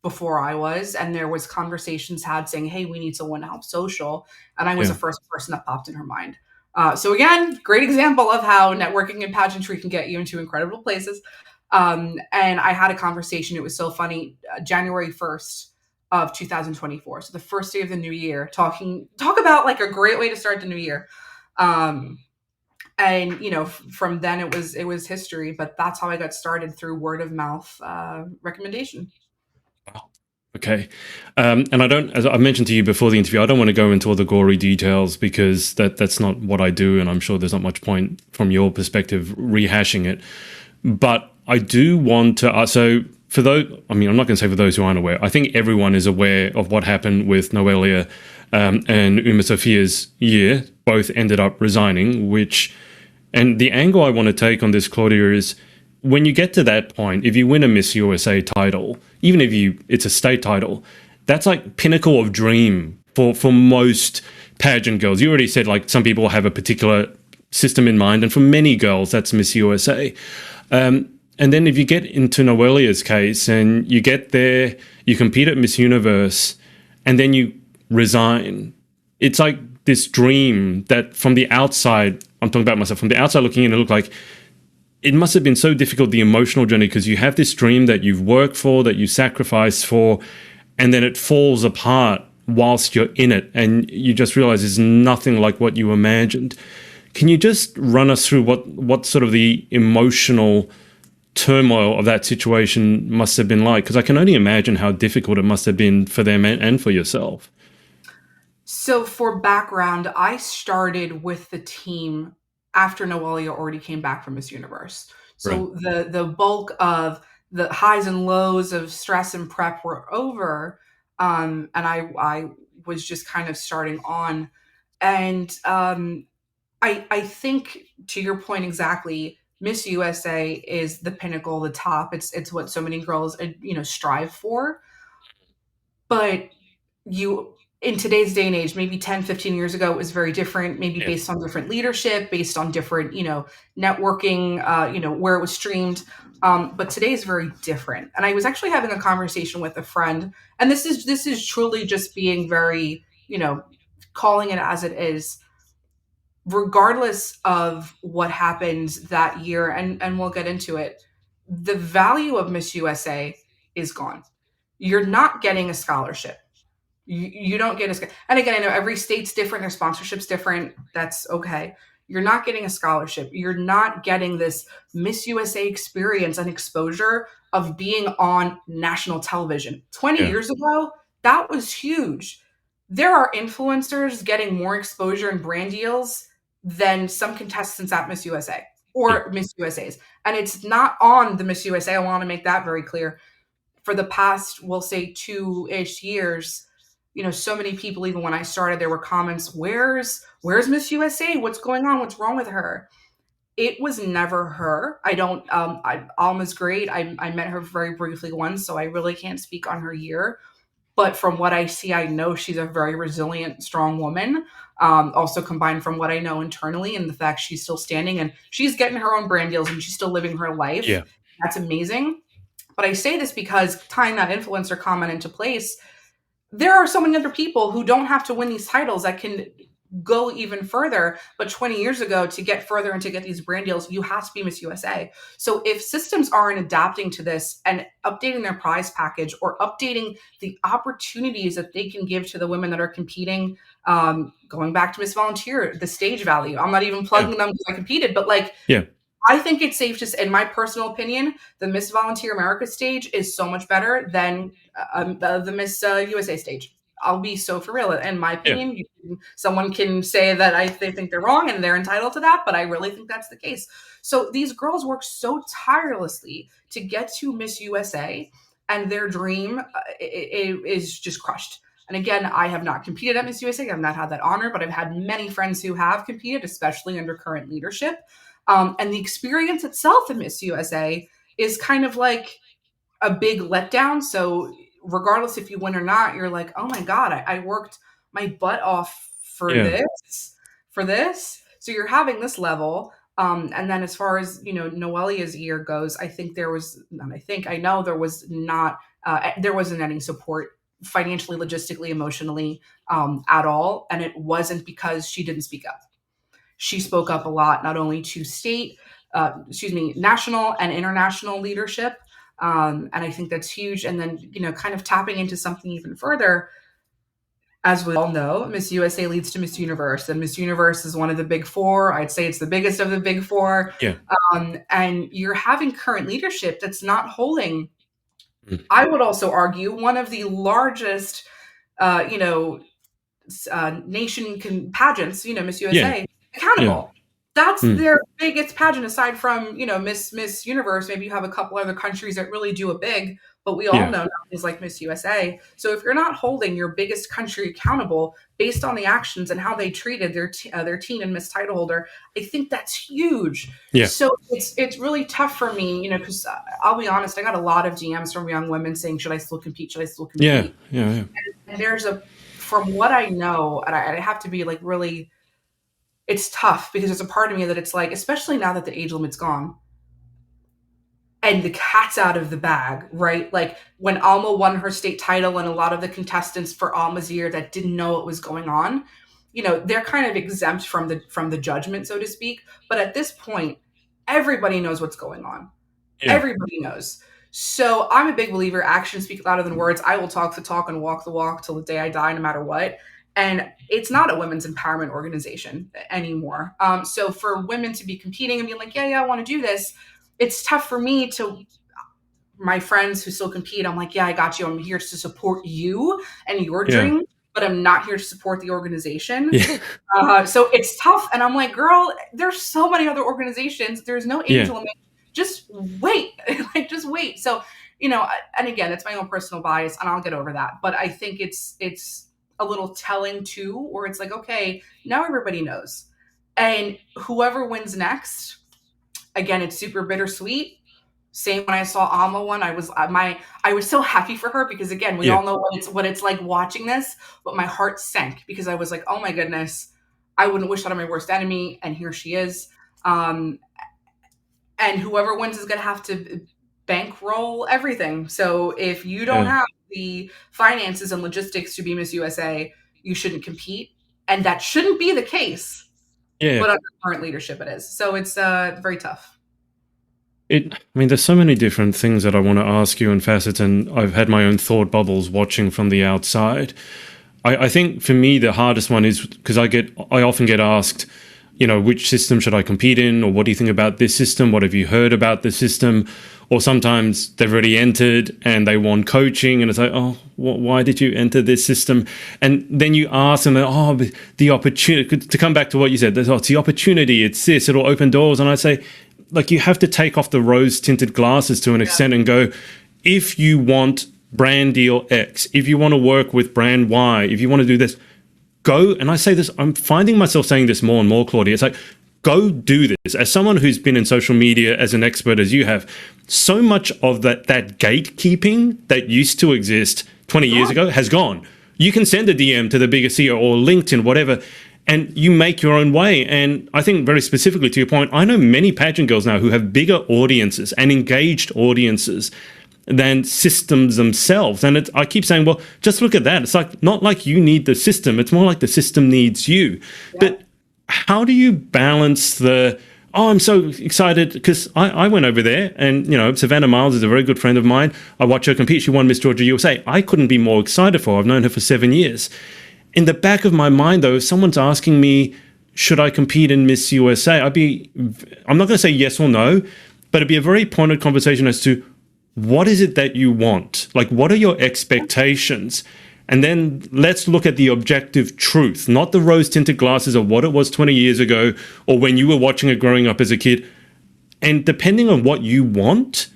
before I was, and there was conversations had saying, "Hey, we need someone to help social," and I was the yeah, first person that popped in her mind. So again, great example of how networking and pageantry can get you into incredible places. And I had a conversation. It was so funny. January 1st of 2024. So the first day of the new year, talk about like a great way to start the new year. Um, and from then it was history. But that's how I got started, through word of mouth recommendation. okay. And I don't, as I mentioned to you before the interview, I don't want to go into all the gory details because that's not what I do, and I'm sure there's not much point from your perspective rehashing it. But I do want to. So for those, I mean, I'm not going to say for those who aren't aware. I think everyone is aware of what happened with Noelia and Uma Sophia's year. Both ended up resigning, and the angle I want to take on this, Claudia, is when you get to that point, if you win a Miss USA title, even if it's a state title, that's like pinnacle of dream for most pageant girls. You already said like some people have a particular system in mind, and for many girls, that's Miss USA. And then if you get into Noelia's case and you get there, you compete at Miss Universe, and then you resign, it's like this dream that from the outside, I'm talking about myself, from the outside looking in, it looked like it must have been so difficult, the emotional journey, because you have this dream that you've worked for, that you sacrificed for, and then it falls apart whilst you're in it, and you just realize it's nothing like what you imagined. Can you just run us through what sort of the emotional turmoil of that situation must have been like? Because I can only imagine how difficult it must have been for them and for yourself. So for background, I started with the team after Noelia already came back from Miss Universe. Right. So the bulk of the highs and lows of stress and prep were over, and I was just kind of starting on, and I think, to your point exactly, Miss USA is the pinnacle, the top. It's what so many girls strive for. But you in today's day and age, maybe 10, 15 years ago, it was very different, maybe Yeah. based on different leadership, based on different, networking, where it was streamed. But today is very different. And I was actually having a conversation with a friend, and this is truly just being very, calling it as it is, regardless of what happened that year, and we'll get into it, the value of Miss USA is gone. You're not getting a scholarship. You don't get a, and again, I know every state's different, their sponsorship's different. That's okay. You're not getting a scholarship. You're not getting this Miss USA experience and exposure of being on national television. 20 Yeah. years ago, that was huge. There are influencers getting more exposure and brand deals than some contestants at Miss USA Yeah. or Miss USA's. And it's not on the Miss USA. I want to make that very clear. For the past, we'll say 2-ish years, so many people, even when I started, there were comments, where's Miss USA? What's going on? What's wrong with her? It was never her. I don't, Alma's great. I met her very briefly once, so I really can't speak on her year. But from what I see, I know she's a very resilient, strong woman. Also combined from what I know internally and the fact she's still standing and she's getting her own brand deals and she's still living her life. Yeah. That's amazing. But I say this because tying that influencer comment into place, there are so many other people who don't have to win these titles that can go even further. But 20 years ago, to get further and to get these brand deals, you have to be Miss USA. So if systems aren't adapting to this and updating their prize package or updating the opportunities that they can give to the women that are competing, going back to Miss Volunteer, the stage value, I'm not even plugging them because I competed, but like, yeah. I think it's safe to say, in my personal opinion, the Miss Volunteer America stage is so much better than the Miss USA stage. I'll be so for real. In my opinion, someone can say that they think they're wrong and they're entitled to that, but I really think that's the case. So these girls work so tirelessly to get to Miss USA, and their dream is just crushed. And again, I have not competed at Miss USA. I've not had that honor, but I've had many friends who have competed, especially under current leadership. And the experience itself in Miss USA is kind of like a big letdown. So regardless if you win or not, you're like, oh my God, I worked my butt off for this. So you're having this level. And then as far as, Noelia's year goes, I know there was not, there wasn't any support financially, logistically, emotionally, at all. And it wasn't because she didn't speak up. She spoke up a lot, not only to national and international leadership. And I think that's huge. And then, kind of tapping into something even further, as we all know, Miss USA leads to Miss Universe, and Miss Universe is one of the big four. I'd say it's the biggest of the big four. Yeah. And you're having current leadership that's not holding, I would also argue, one of the largest, nation pageants, Miss USA, accountable. That's their biggest pageant aside from, Miss Universe. Maybe you have a couple other countries that really do it big, but we all know is like Miss USA. So if you're not holding your biggest country accountable based on the actions and how they treated their teen and Miss Titleholder, I think that's huge. Yeah. So it's really tough for me, because I'll be honest, I got a lot of DMs from young women saying, should I still compete? Should I still compete? Yeah. And from what I know, and I have to be like really, it's tough because there's a part of me that it's like, especially now that the age limit's gone and the cat's out of the bag, right? Like when Alma won her state title and a lot of the contestants for Alma's year that didn't know what was going on, they're kind of exempt from the judgment, so to speak. But at this point, everybody knows what's going on. Yeah. Everybody knows. So I'm a big believer, actions speak louder than words. I will talk the talk and walk the walk till the day I die, no matter what. And it's not a women's empowerment organization anymore. So for women to be competing and being like, yeah, I want to do this, it's tough for me my friends who still compete, I'm like, yeah, I got you. I'm here to support you and your dream, but I'm not here to support the organization. Yeah. So it's tough. And I'm like, girl, there's so many other organizations. There's no age limit. Just wait. Just wait. So, and again, it's my own personal bias and I'll get over that. But I think it's a little telling too, where it's like, okay, now everybody knows. And whoever wins next, again, it's super bittersweet. Same when I saw Alma one, I was so happy for her because again, we all know what it's like watching this, but my heart sank because I was like, oh my goodness, I wouldn't wish that on my worst enemy. And here she is. And whoever wins is going to have to bankroll everything. So if you don't have the finances and logistics to be Miss USA, you shouldn't compete. And that shouldn't be the case. Yeah. But under current leadership, it is. So it's very tough. There's so many different things that I want to ask you and facets, and I've had my own thought bubbles watching from the outside. I think for me, the hardest one is because I often get asked, which system should I compete in? Or what do you think about this system? What have you heard about the system? Or sometimes they've already entered and they want coaching and it's like, oh, why did you enter this system? And then you ask them, the opportunity, to come back to what you said, it's the opportunity, it's this, it'll open doors. And I say, you have to take off the rose-tinted glasses to an extent and go, if you want brand deal X, if you want to work with brand Y, if you want to do this, go. And I say this, I'm finding myself saying this more and more, Claudia. It's like, go do this. As someone who's been in social media as an expert as you have, so much of that gatekeeping that used to exist 20 years ago has gone. You can send a DM to the biggest CEO or LinkedIn, whatever, and you make your own way. And I think very specifically to your point, I know many pageant girls now who have bigger audiences and engaged audiences than systems themselves. And I keep saying, well, just look at that. It's like, not like you need the system. It's more like the system needs you. Yeah. But how do you balance I'm so excited because I went over there and, Savannah Miles is a very good friend of mine. I watch her compete. She won Miss Georgia USA. I couldn't be more excited for her. I've known her for 7 years. In the back of my mind, though, if someone's asking me, should I compete in Miss USA? I'm not going to say yes or no, but it'd be a very pointed conversation as to what is it that you want? Like, what are your expectations? And then let's look at the objective truth, not the rose-tinted glasses of what it was 20 years ago or when you were watching it growing up as a kid. And depending on what you want,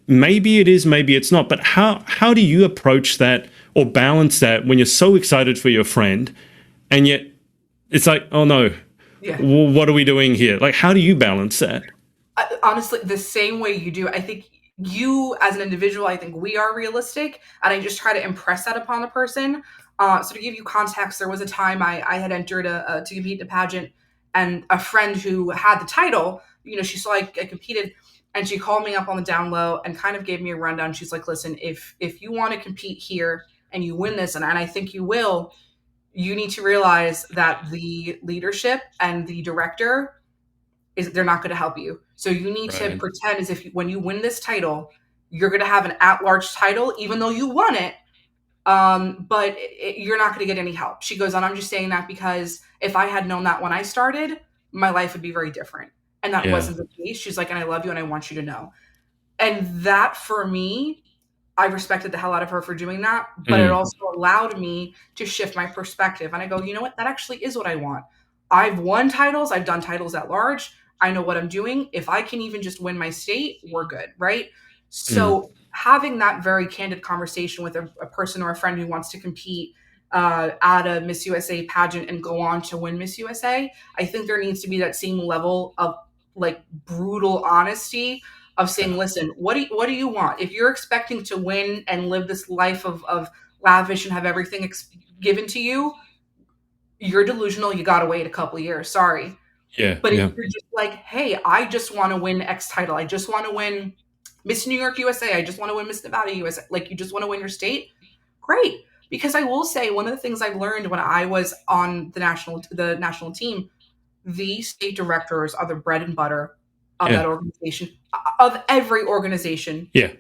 maybe it is, maybe it's not. But how do you approach that or balance that when you're so excited for your friend and yet it's like, oh no, well, what are we doing here? Like, how do you balance that? Honestly, the same way you do. I think you as an individual, I think we are realistic, and I just try to impress that upon the person. So to give you context, there was a time I had entered to compete in a pageant, and a friend who had the title, she saw I competed, and she called me up on the down low and kind of gave me a rundown. She's like, listen, if you want to compete here and you win this, and I think you will, you need to realize that the leadership and the director they're not going to help you. So you need to pretend as if when you win this title, you're going to have an at-large title, even though you won it. But you're not going to get any help. She goes on, I'm just saying that because if I had known that when I started, my life would be very different. And that wasn't the case. She's like, and I love you and I want you to know. And that for me, I respected the hell out of her for doing that. But it also allowed me to shift my perspective. And I go, you know what? That actually is what I want. I've won titles. I've done titles at large. I know what I'm doing. If I can even just win my state, we're good, right? So having that very candid conversation with a person or a friend who wants to compete at a Miss USA pageant and go on to win Miss USA, I think there needs to be that same level of like brutal honesty of saying, listen, what do you want? If you're expecting to win and live this life of lavish and have everything given to you, you're delusional. You got to wait a couple of years. Sorry. Yeah. But if you're just like, hey, I just want to win X title. I just want to win Miss New York USA. I just want to win Miss Nevada USA. Like, you just want to win your state. Great. Because I will say one of the things I've learned when I was on the national team, the state directors are the bread and butter of that organization, of every organization. Yeah.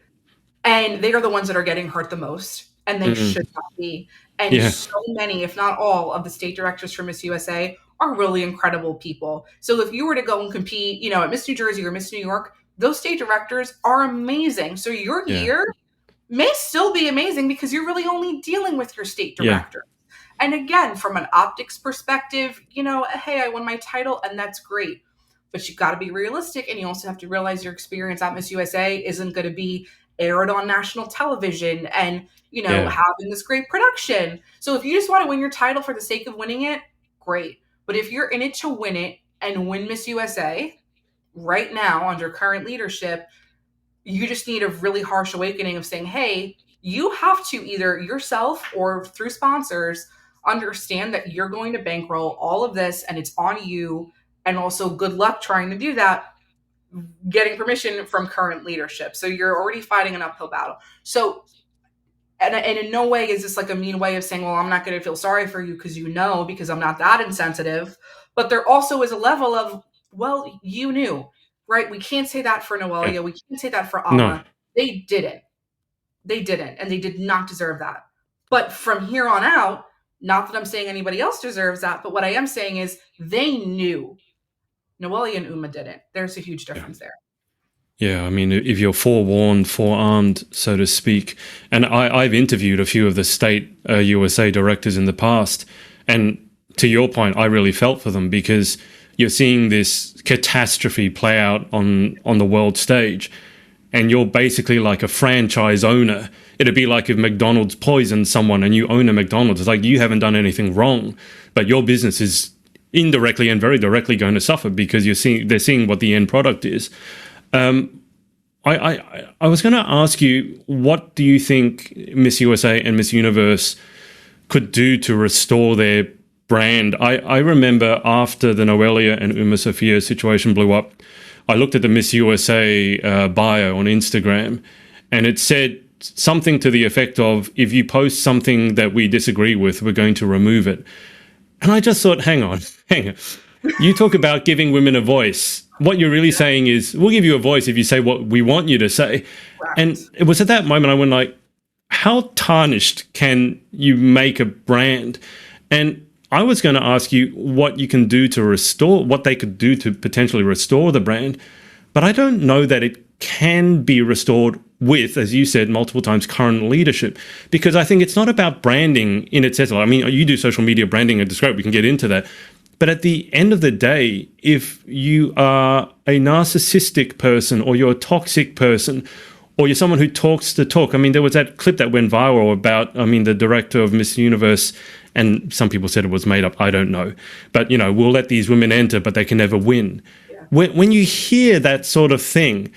And they are the ones that are getting hurt the most. And they should not be. And so many, if not all, of the state directors for Miss USA are really incredible people. So if you were to go and compete, at Miss New Jersey or Miss New York, those state directors are amazing. So your year may still be amazing because you're really only dealing with your state director. Yeah. And again, from an optics perspective, hey, I won my title and that's great. But you got to be realistic, and you also have to realize your experience at Miss USA isn't going to be aired on national television and, having this great production. So if you just want to win your title for the sake of winning it, great. But if you're in it to win it and win Miss USA right now under current leadership, you just need a really harsh awakening of saying, hey, you have to either yourself or through sponsors understand that you're going to bankroll all of this and it's on you. And also good luck trying to do that, getting permission from current leadership. So you're already fighting an uphill battle. So, and in no way is this like a mean way of saying, well, I'm not going to feel sorry for you because I'm not that insensitive. But there also is a level of, well, you knew, right? We can't say that for Noelia. Yeah. We can't say that for Alma. No. They didn't. And they did not deserve that. But from here on out, not that I'm saying anybody else deserves that, but what I am saying is they knew. Noelia and Uma didn't. There's a huge difference there. Yeah, I mean, if you're forewarned, forearmed, so to speak, and I've interviewed a few of the state USA directors in the past, and to your point, I really felt for them because you're seeing this catastrophe play out on the world stage, and you're basically like a franchise owner. It'd be like if McDonald's poisoned someone and you own a McDonald's. It's like you haven't done anything wrong, but your business is indirectly and very directly going to suffer because they're seeing what the end product is. I was going to ask you, what do you think Miss USA and Miss Universe could do to restore their brand? I remember after the Noelia and Uma Sophia situation blew up, I looked at the Miss USA bio on Instagram, and it said something to the effect of, if you post something that we disagree with, we're going to remove it. And I just thought, hang on. You talk about giving women a voice. What you're really saying is, we'll give you a voice if you say what we want you to say. Right. And it was at that moment I went like, how tarnished can you make a brand? And I was going to ask you what you can do to restore, what they could do to potentially restore the brand. But I don't know that it can be restored with, as you said multiple times, current leadership. Because I think it's not about branding in itself. I mean, you do social media branding, and it's great, we can get into that. But at the end of the day, if you are a narcissistic person, or you're a toxic person, or you're someone who talks the talk. I mean, there was that clip that went viral about, the director of Miss Universe, and some people said it was made up. I don't know. But, we'll let these women enter, but they can never win. Yeah. When you hear that sort of thing,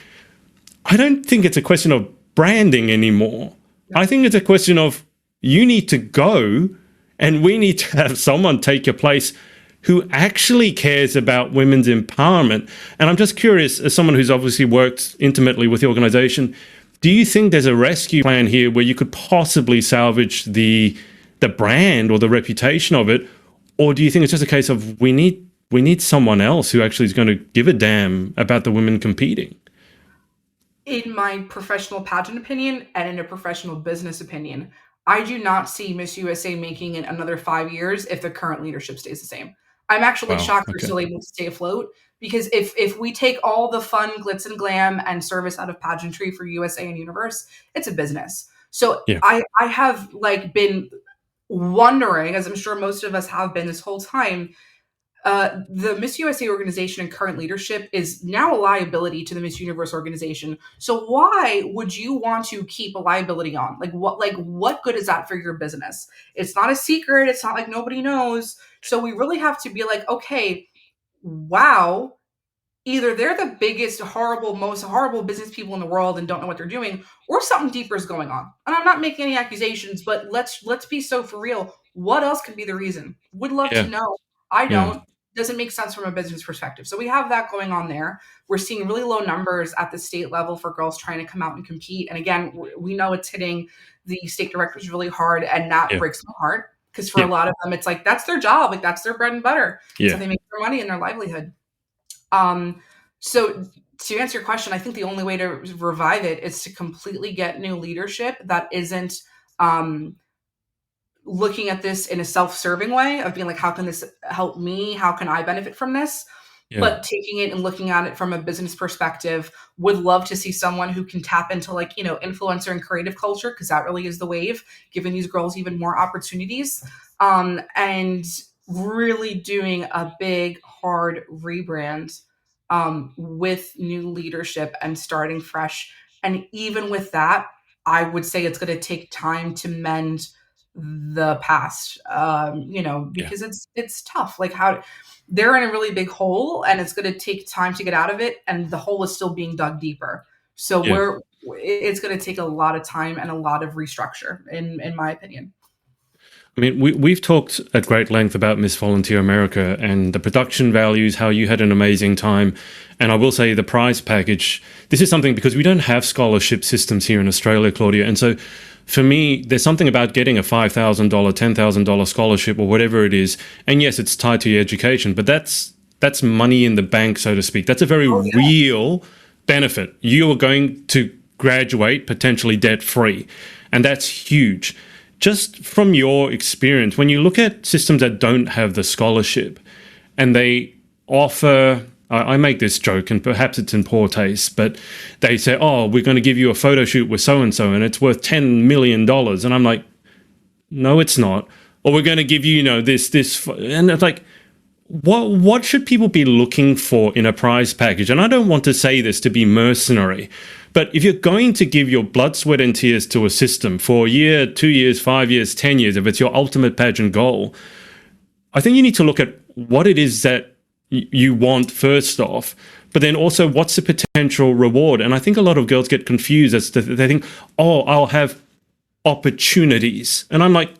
I don't think it's a question of branding anymore. Yeah. I think it's a question of, you need to go, and we need to have someone take your place who actually cares about women's empowerment. And I'm just curious, as someone who's obviously worked intimately with the organization, do you think there's a rescue plan here where you could possibly salvage the brand or the reputation of it? Or do you think it's just a case of we need someone else who actually is going to give a damn about the women competing? In my professional pageant opinion and in a professional business opinion, I do not see Miss USA making it another 5 years if the current leadership stays the same. I'm actually shocked they're still able to stay afloat, because if we take all the fun, glitz and glam and service out of pageantry for USA and Universe, it's a business. So yeah. I have been wondering, as I'm sure most of us have been this whole time, the Miss USA organization and current leadership is now a liability to the Miss Universe organization. So why would you want to keep a liability on? What good is that for your business? It's not a secret. It's not like nobody knows. So we really have to be like, okay, wow, either they're the biggest, most horrible business people in the world and don't know what they're doing, or something deeper is going on. And I'm not making any accusations, but let's be so for real. What else could be the reason? Would love to know. I don't. Yeah. Doesn't make sense from a business perspective. So we have that going on there. We're seeing really low numbers at the state level for girls trying to come out and compete. And again, we know it's hitting the state directors really hard, and that breaks my heart, because for a lot of them, it's like, that's their job. Like, that's their bread and butter. So they make their money and their livelihood. So to answer your question, I think the only way to revive it is to completely get new leadership that isn't, looking at this in a self-serving way of being like, how can this help me? How can I benefit from this? Yeah. But taking it and looking at it from a business perspective, would love to see someone who can tap into influencer and creative culture, because that really is the wave, giving these girls even more opportunities, and really doing a big, hard rebrand with new leadership and starting fresh. And even with that, I would say it's going to take time to mend the past, because it's tough. Like, how they're in a really big hole, and it's going to take time to get out of it, and the hole is still being dug deeper. So it's going to take a lot of time and a lot of restructure, in my opinion. I mean, we've talked at great length about Miss Volunteer America and the production values, how you had an amazing time. And I will say the prize package, this is something, because we don't have scholarship systems here in Australia, Claudia. And so for me, there's something about getting a $5,000, $10,000 scholarship or whatever it is. And yes, it's tied to your education, but that's money in the bank, so to speak. That's a very real benefit. You are going to graduate potentially debt-free, and that's huge. Just from your experience, when you look at systems that don't have the scholarship and they offer, I make this joke and perhaps it's in poor taste, but they say, oh, we're going to give you a photo shoot with so-and-so and it's worth $10 million. And I'm like, no, it's not. Or we're going to give you, this. And it's like, what should people be looking for in a prize package? And I don't want to say this to be mercenary, but if you're going to give your blood, sweat, and tears to a system for a year, 2 years, 5 years, 10 years, if it's your ultimate pageant goal, I think you need to look at what it is that you want first off, but then also what's the potential reward. And I think a lot of girls get confused as to, they think, oh, I'll have opportunities. And I'm like,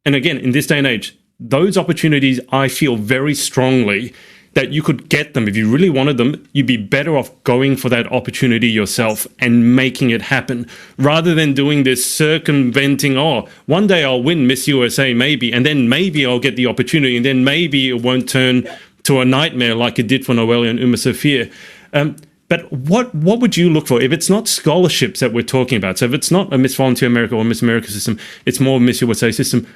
and again, in this day and age, those opportunities, I feel very strongly that you could get them if you really wanted them. You'd be better off going for that opportunity yourself and making it happen, rather than doing this circumventing, oh, one day I'll win Miss USA maybe, and then maybe I'll get the opportunity, and then maybe it won't turn to a nightmare like it did for Noelia and Uma Sophia. But what would you look for if it's not scholarships that we're talking about? So if it's not a Miss Volunteer America or Miss America system, it's more Miss USA system.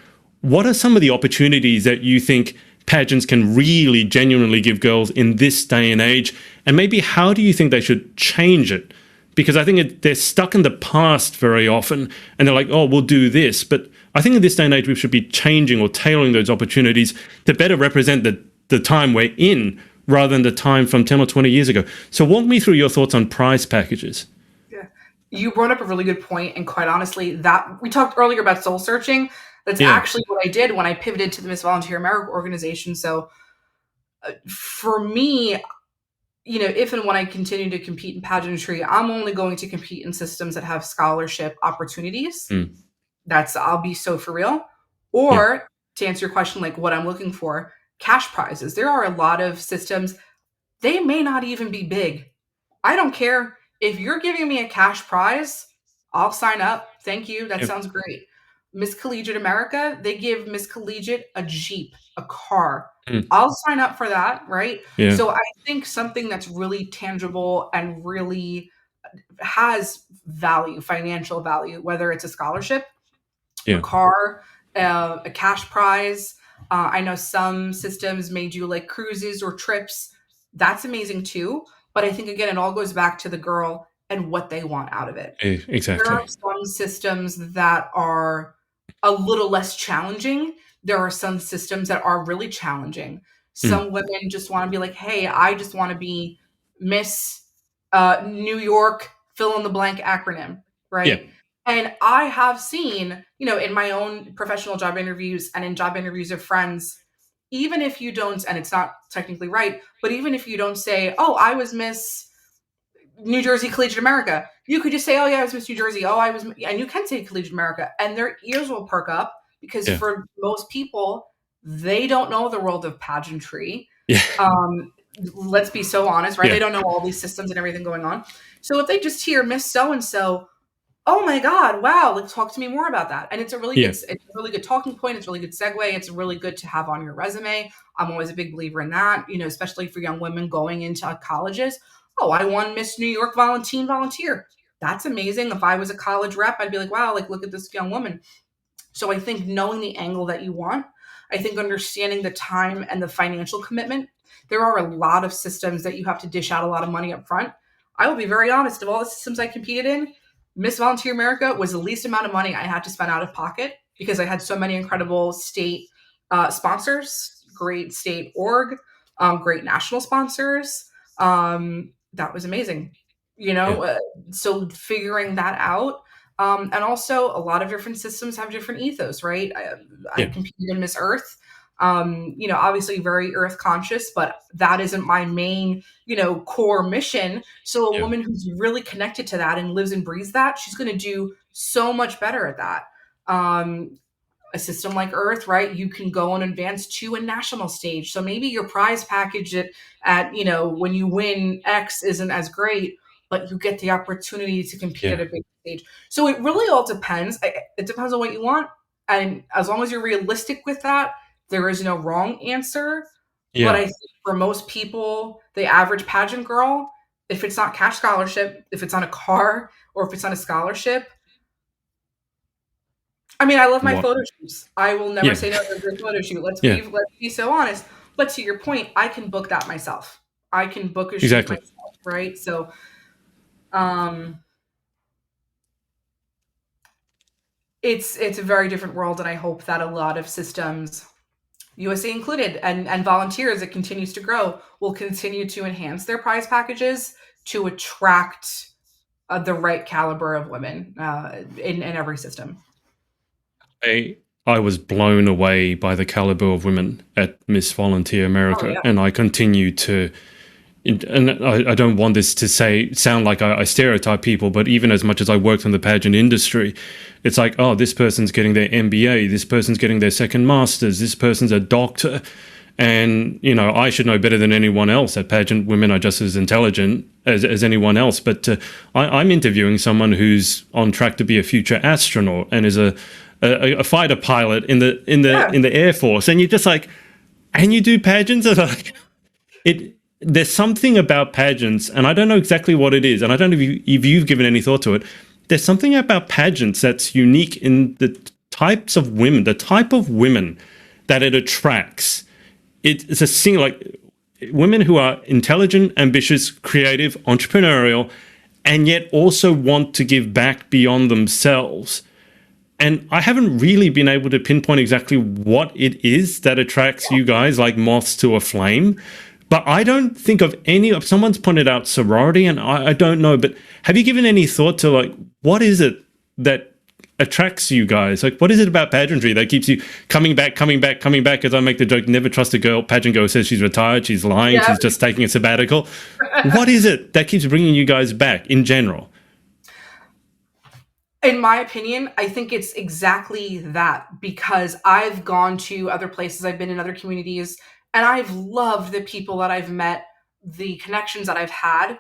What are some of the opportunities that you think pageants can really genuinely give girls in this day and age? And maybe how do you think they should change it? Because I think they're stuck in the past very often, and they're like, oh, we'll do this. But I think in this day and age, we should be changing or tailoring those opportunities to better represent the time we're in, rather than the time from 10 or 20 years ago. So walk me through your thoughts on prize packages. Yeah. You brought up a really good point, and quite honestly, that we talked earlier about soul searching. That's actually what I did when I pivoted to the Miss Volunteer America organization. So for me, if and when I continue to compete in pageantry, I'm only going to compete in systems that have scholarship opportunities. I'll be so for real. Or to answer your question, like what I'm looking for, cash prizes. There are a lot of systems, they may not even be big. I don't care. If you're giving me a cash prize, I'll sign up. Thank you. That sounds great. Miss Collegiate America, they give Miss Collegiate a Jeep, a car. I'll sign up for that, right? Yeah. So I think something that's really tangible and really has value, financial value, whether it's a scholarship, a car, a cash prize. I know some systems may do like cruises or trips. That's amazing too. But I think, again, it all goes back to the girl and what they want out of it. Exactly. There are some systems that are a little less challenging. There are some systems that are really challenging. Some women just want to be like, hey, I just want to be Miss New York, fill in the blank acronym, right? Yeah. And I have seen, in my own professional job interviews and in job interviews of friends, even if you don't, and it's not technically right, but even if you don't say, oh, I was Miss New Jersey Collegiate America, you could just say, oh yeah, I was Miss New Jersey. Oh, I was, and you can say Collegiate America, and their ears will perk up, because for most people, they don't know the world of pageantry. Let's be so honest, right? They don't know all these systems and everything going on. So if they just hear Miss So-and-so, oh my God, wow, like talk to me more about that. And it's a really good, it's a really good talking point. It's a really good segue. It's really good to have on your resume. I'm always a big believer in that, especially for young women going into colleges. Oh, I won Miss New York volunteer. That's amazing. If I was a college rep, I'd be like, wow, like look at this young woman. So I think knowing the angle that you want, I think understanding the time and the financial commitment. There are a lot of systems that you have to dish out a lot of money up front. I will be very honest, of all the systems I competed in, Miss Volunteer America was the least amount of money I had to spend out of pocket, because I had so many incredible state sponsors, great state org, great national sponsors. That was amazing, so figuring that out. And also a lot of different systems have different ethos, right? I competed in Miss Earth, obviously very earth conscious, but that isn't my main, core mission. So a woman who's really connected to that and lives and breathes that, she's going to do so much better at that. A system like Earth, right? You can go and advance to a national stage. So maybe your prize package at when you win X isn't as great, but you get the opportunity to compete at a big stage. So it really all depends. It depends on what you want. And as long as you're realistic with that, there is no wrong answer. But I think for most people, the average pageant girl, if it's not cash scholarship, if it's on a car, or if it's on a scholarship, I mean, I love my photo shoots. I will never say no to a great photo shoot. Let's be so honest. But to your point, I can book that myself. I can book a shoot myself, right? So, it's a very different world, and I hope that a lot of systems, USA included, and volunteers, it continues to grow, will continue to enhance their prize packages to attract the right caliber of women in every system. I I was blown away by the caliber of women at Miss Volunteer Oh America, yeah. and I continue to. And I don't want this to sound like I stereotype people, but even as much as I worked in the pageant industry, it's like, oh, this person's getting their MBA, this person's getting their second master's, this person's a doctor, and I should know better than anyone else that pageant women are just as intelligent as anyone else. But I'm interviewing someone who's on track to be a future astronaut and is a fighter pilot Yeah. in the Air Force, and you're just like, and you do pageants, and like it. There's something about pageants, and I don't know exactly what it is, and I don't know if you've given any thought to it. There's something about pageants that's unique in the types of women, the type of women that it attracts. It's a thing like women who are intelligent, ambitious, creative, entrepreneurial, and yet also want to give back beyond themselves. And I haven't really been able to pinpoint exactly what it is that attracts you guys like moths to a flame. But I don't think of any. Someone's pointed out sorority, and I don't know. But have you given any thought to like what is it that attracts you guys? Like, what is it about pageantry that keeps you coming back, coming back, coming back? As I make the joke, never trust a girl. Pageant girl says she's retired, she's lying, Yeah. she's just taking a sabbatical. What is it that keeps bringing you guys back in general? In my opinion, I think it's exactly that because I've gone to other places, I've been in other communities, and I've loved the people that I've met, the connections that I've had,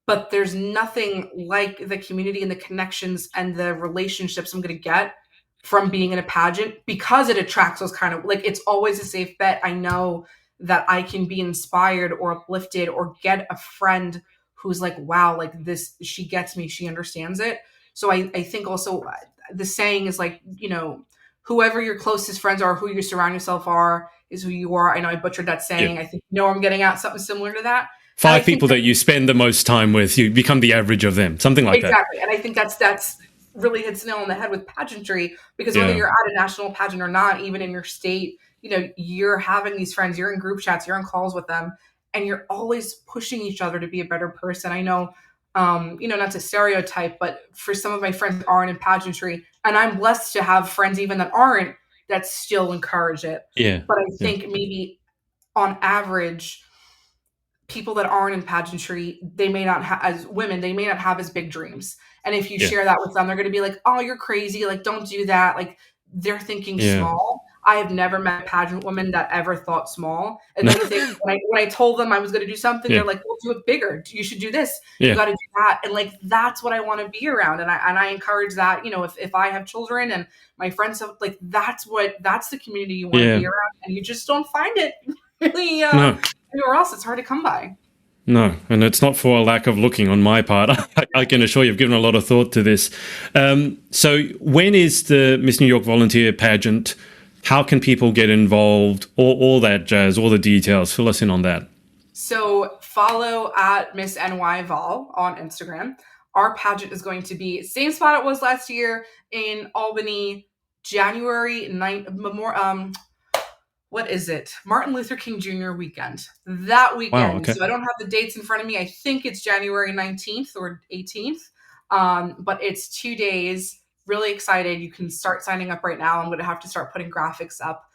but there's nothing like the community and the connections and the relationships I'm going to get from being in a pageant because it attracts those kind of like it's always a safe bet. I know that I can be inspired or uplifted or get a friend who's like, wow, like this, she gets me, she understands it. So I think also the saying is like, whoever your closest friends are, who you surround yourself are, is who you are. I know I butchered that Yeah. saying. I think I'm getting at something similar to that. And I Five think people that you spend the most time with, you become the average of them. Something like that. exactly. And I think that's really hits the nail on the head with pageantry because whether Yeah. you're at a national pageant or not, even in your state, you're having these friends, you're in group chats, you're in calls with them, and you're always pushing each other to be a better person. I know, not to stereotype, but for some of my friends that aren't in pageantry, and I'm blessed to have friends even that aren't that still encourage it. Yeah. But I Yeah. think maybe on average, people that aren't in pageantry, they may not have as women, they may not have as big dreams. And if you Yeah. share that with them, they're going to be like, "Oh, you're crazy! Like, don't do that!" Like, they're thinking Yeah. small. I have never met a pageant woman that ever thought small. If anything, when I told them I was going to do something, Yeah. they're like, "Well, do it bigger. You should do this. You Yeah. got to do that." And like, that's what I want to be around. And I encourage that. If I have children and my friends have like, that's the community you want to Yeah. be around, and you just don't find it really No. anywhere else. It's hard to come by. No, and it's not for a lack of looking on my part. I can assure you've given a lot of thought to this. So, when is the Miss New York Volunteer Pageant? How can people get involved? All that jazz, all the details. Fill us in on that. So follow at Miss NY Vol on Instagram. Our pageant is going to be same spot it was last year in Albany, January 9th. What is it? Martin Luther King Jr. weekend. That Wow. weekend. Okay. So I don't have the dates in front of me. I think it's January 19th or 18th. But it's 2 days. Really excited. You can start signing up right now. I'm going to have to start putting graphics up.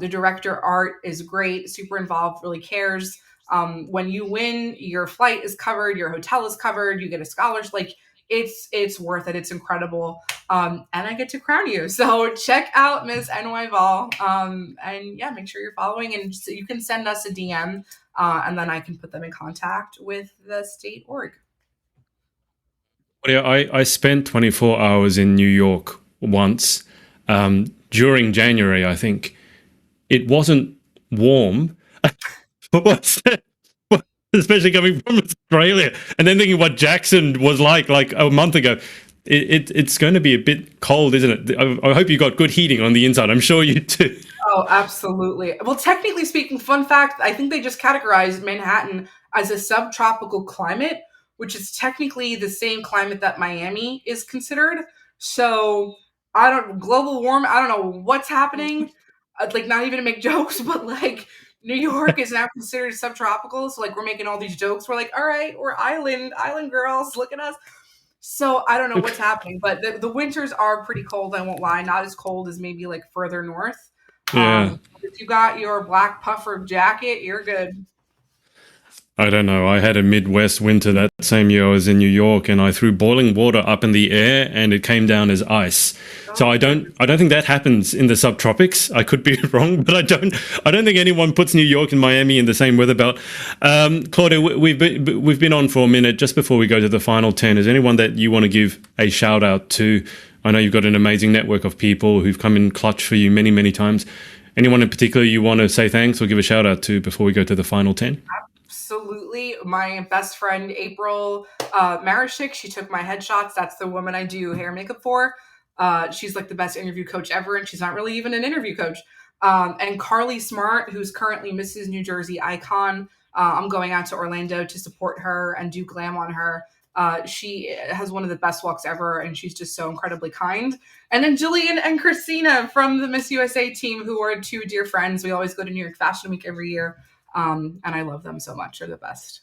The director art is great, super involved, really cares. When you win, your flight is covered, your hotel is covered, you get a scholarship. Like it's worth it. It's incredible. And I get to crown you. So check out Ms. NY Vol. And yeah, make sure you're following and so you can send us a DM and then I can put them in contact with the state org. Yeah, I spent 24 hours in New York once during January, I think. It wasn't warm, but especially coming from Australia, and then thinking what Jackson was like a month ago. It's going to be a bit cold, isn't it? I hope you got good heating on the inside. I'm sure you do. Oh, absolutely. Well, technically speaking, fun fact, I think they just categorized Manhattan as a subtropical climate, which is technically the same climate that Miami is considered. So, I don't global warm, I don't know what's happening. Like not even to make jokes, but like New York is now considered subtropical, so like we're making all these jokes. We're like, "All right, we're island girls, look at us." So I don't know what's happening, but the winters are pretty cold. I won't lie, not as cold as maybe like further north. Yeah. If you got your black puffer jacket, you're good. I don't know. I had a Midwest winter that same year I was in New York, and I threw boiling water up in the air, and it came down as ice. So Oh, I don't think that happens in the subtropics. I could be wrong, but I don't think anyone puts New York and Miami in the same weather belt. Claudia, we've been on for a minute. Just before we go to the final 10, is there anyone that you want to give a shout out to? I know you've got an amazing network of people who've come in clutch for you many, many times. Anyone in particular you want to say thanks or give a shout out to before we go to the final 10? absolutely. My best friend, April Marishik, she took my headshots. That's the woman I do hair and makeup for. She's like the best interview coach ever, and she's not really even an interview coach. And Carly Smart, who's currently Mrs. New Jersey icon. I'm going out to Orlando to support her and do glam on her. She has one of the best walks ever, and she's just so incredibly kind. And then Jillian and Christina from the Miss USA team, who are two dear friends. We always go to New York Fashion Week every year. And I love them so much. They're the best.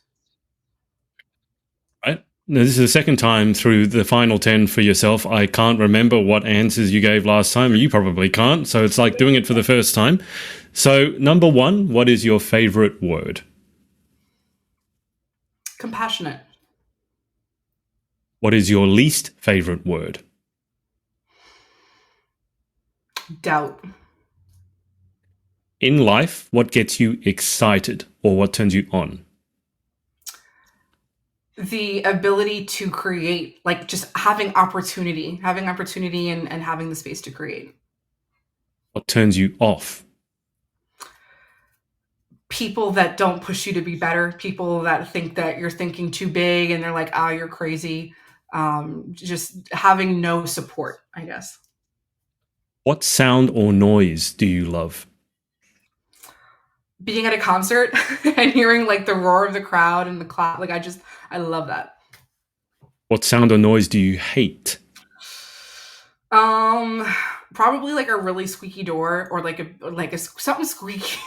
Right. Now, this is the second time through the final 10 for yourself. I can't remember what answers you gave last time. You probably can't. So it's like doing it for the first time. So, number one, what is your favorite word? Compassionate. What is your least favorite word? Doubt. In life, what gets you excited or what turns you on? The ability to create, like just having opportunity and having the space to create. What turns you off? People that don't push you to be better, people that think that you're thinking too big and they're like, ah, you're crazy. Just having no support, I guess. What sound or noise do you love? Being at a concert and hearing like the roar of the crowd and the clap, like I love that. What sound or noise do you hate? Um, Probably like a really squeaky door or like a something squeaky.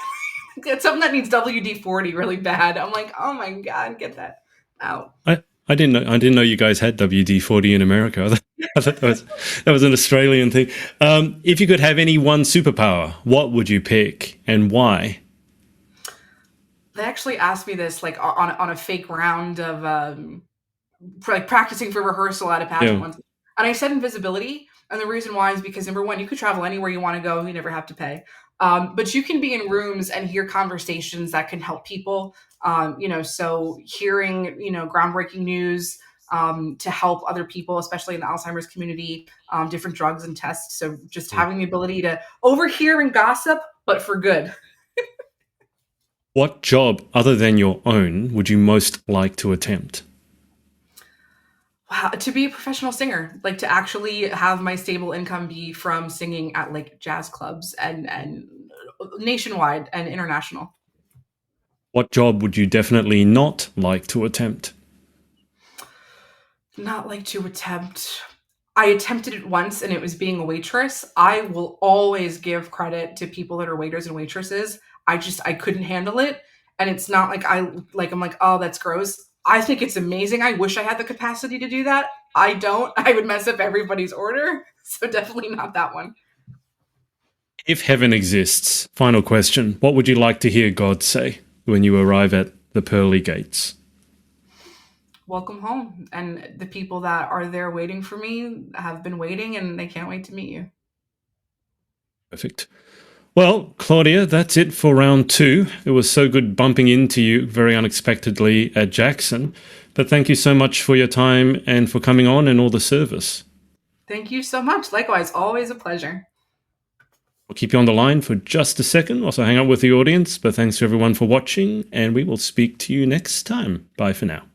It's something that needs WD-40 really bad. I'm like, oh my god, get that out. I didn't know you guys had WD-40 in America. I thought that was an Australian thing. If you could have any one superpower, what would you pick and why? They actually asked me this like on a fake round of like practicing for rehearsal at a pageant Yeah. once, and I said invisibility. And the reason why is because number one, you could travel anywhere you want to go, you never have to pay. But you can be in rooms and hear conversations that can help people. So hearing groundbreaking news to help other people, especially in the Alzheimer's community, different drugs and tests. So just having the ability to overhear and gossip, but for good. What job other than your own would you most like to attempt? Wow, to be a professional singer, like to actually have my stable income be from singing at like jazz clubs and nationwide and international. What job would you definitely not like to attempt? Not like to attempt. I attempted it once and it was being a waitress. I will always give credit to people that are waiters and waitresses. I couldn't handle it. And it's not like I'm like, oh, that's gross. I think it's amazing. I wish I had the capacity to do that. I don't. I would mess up everybody's order. So definitely not that one. If heaven exists, final question, what would you like to hear God say when you arrive at the pearly gates? Welcome home. And the people that are there waiting for me have been waiting and they can't wait to meet you. Perfect. Well, Claudia, that's it for round 2. It was so good bumping into you very unexpectedly at Jackson. But thank you so much for your time and for coming on and all the service. Thank you so much. Likewise, always a pleasure. I'll keep you on the line for just a second whilst I hang out with the audience. But thanks to everyone for watching, and we will speak to you next time. Bye for now.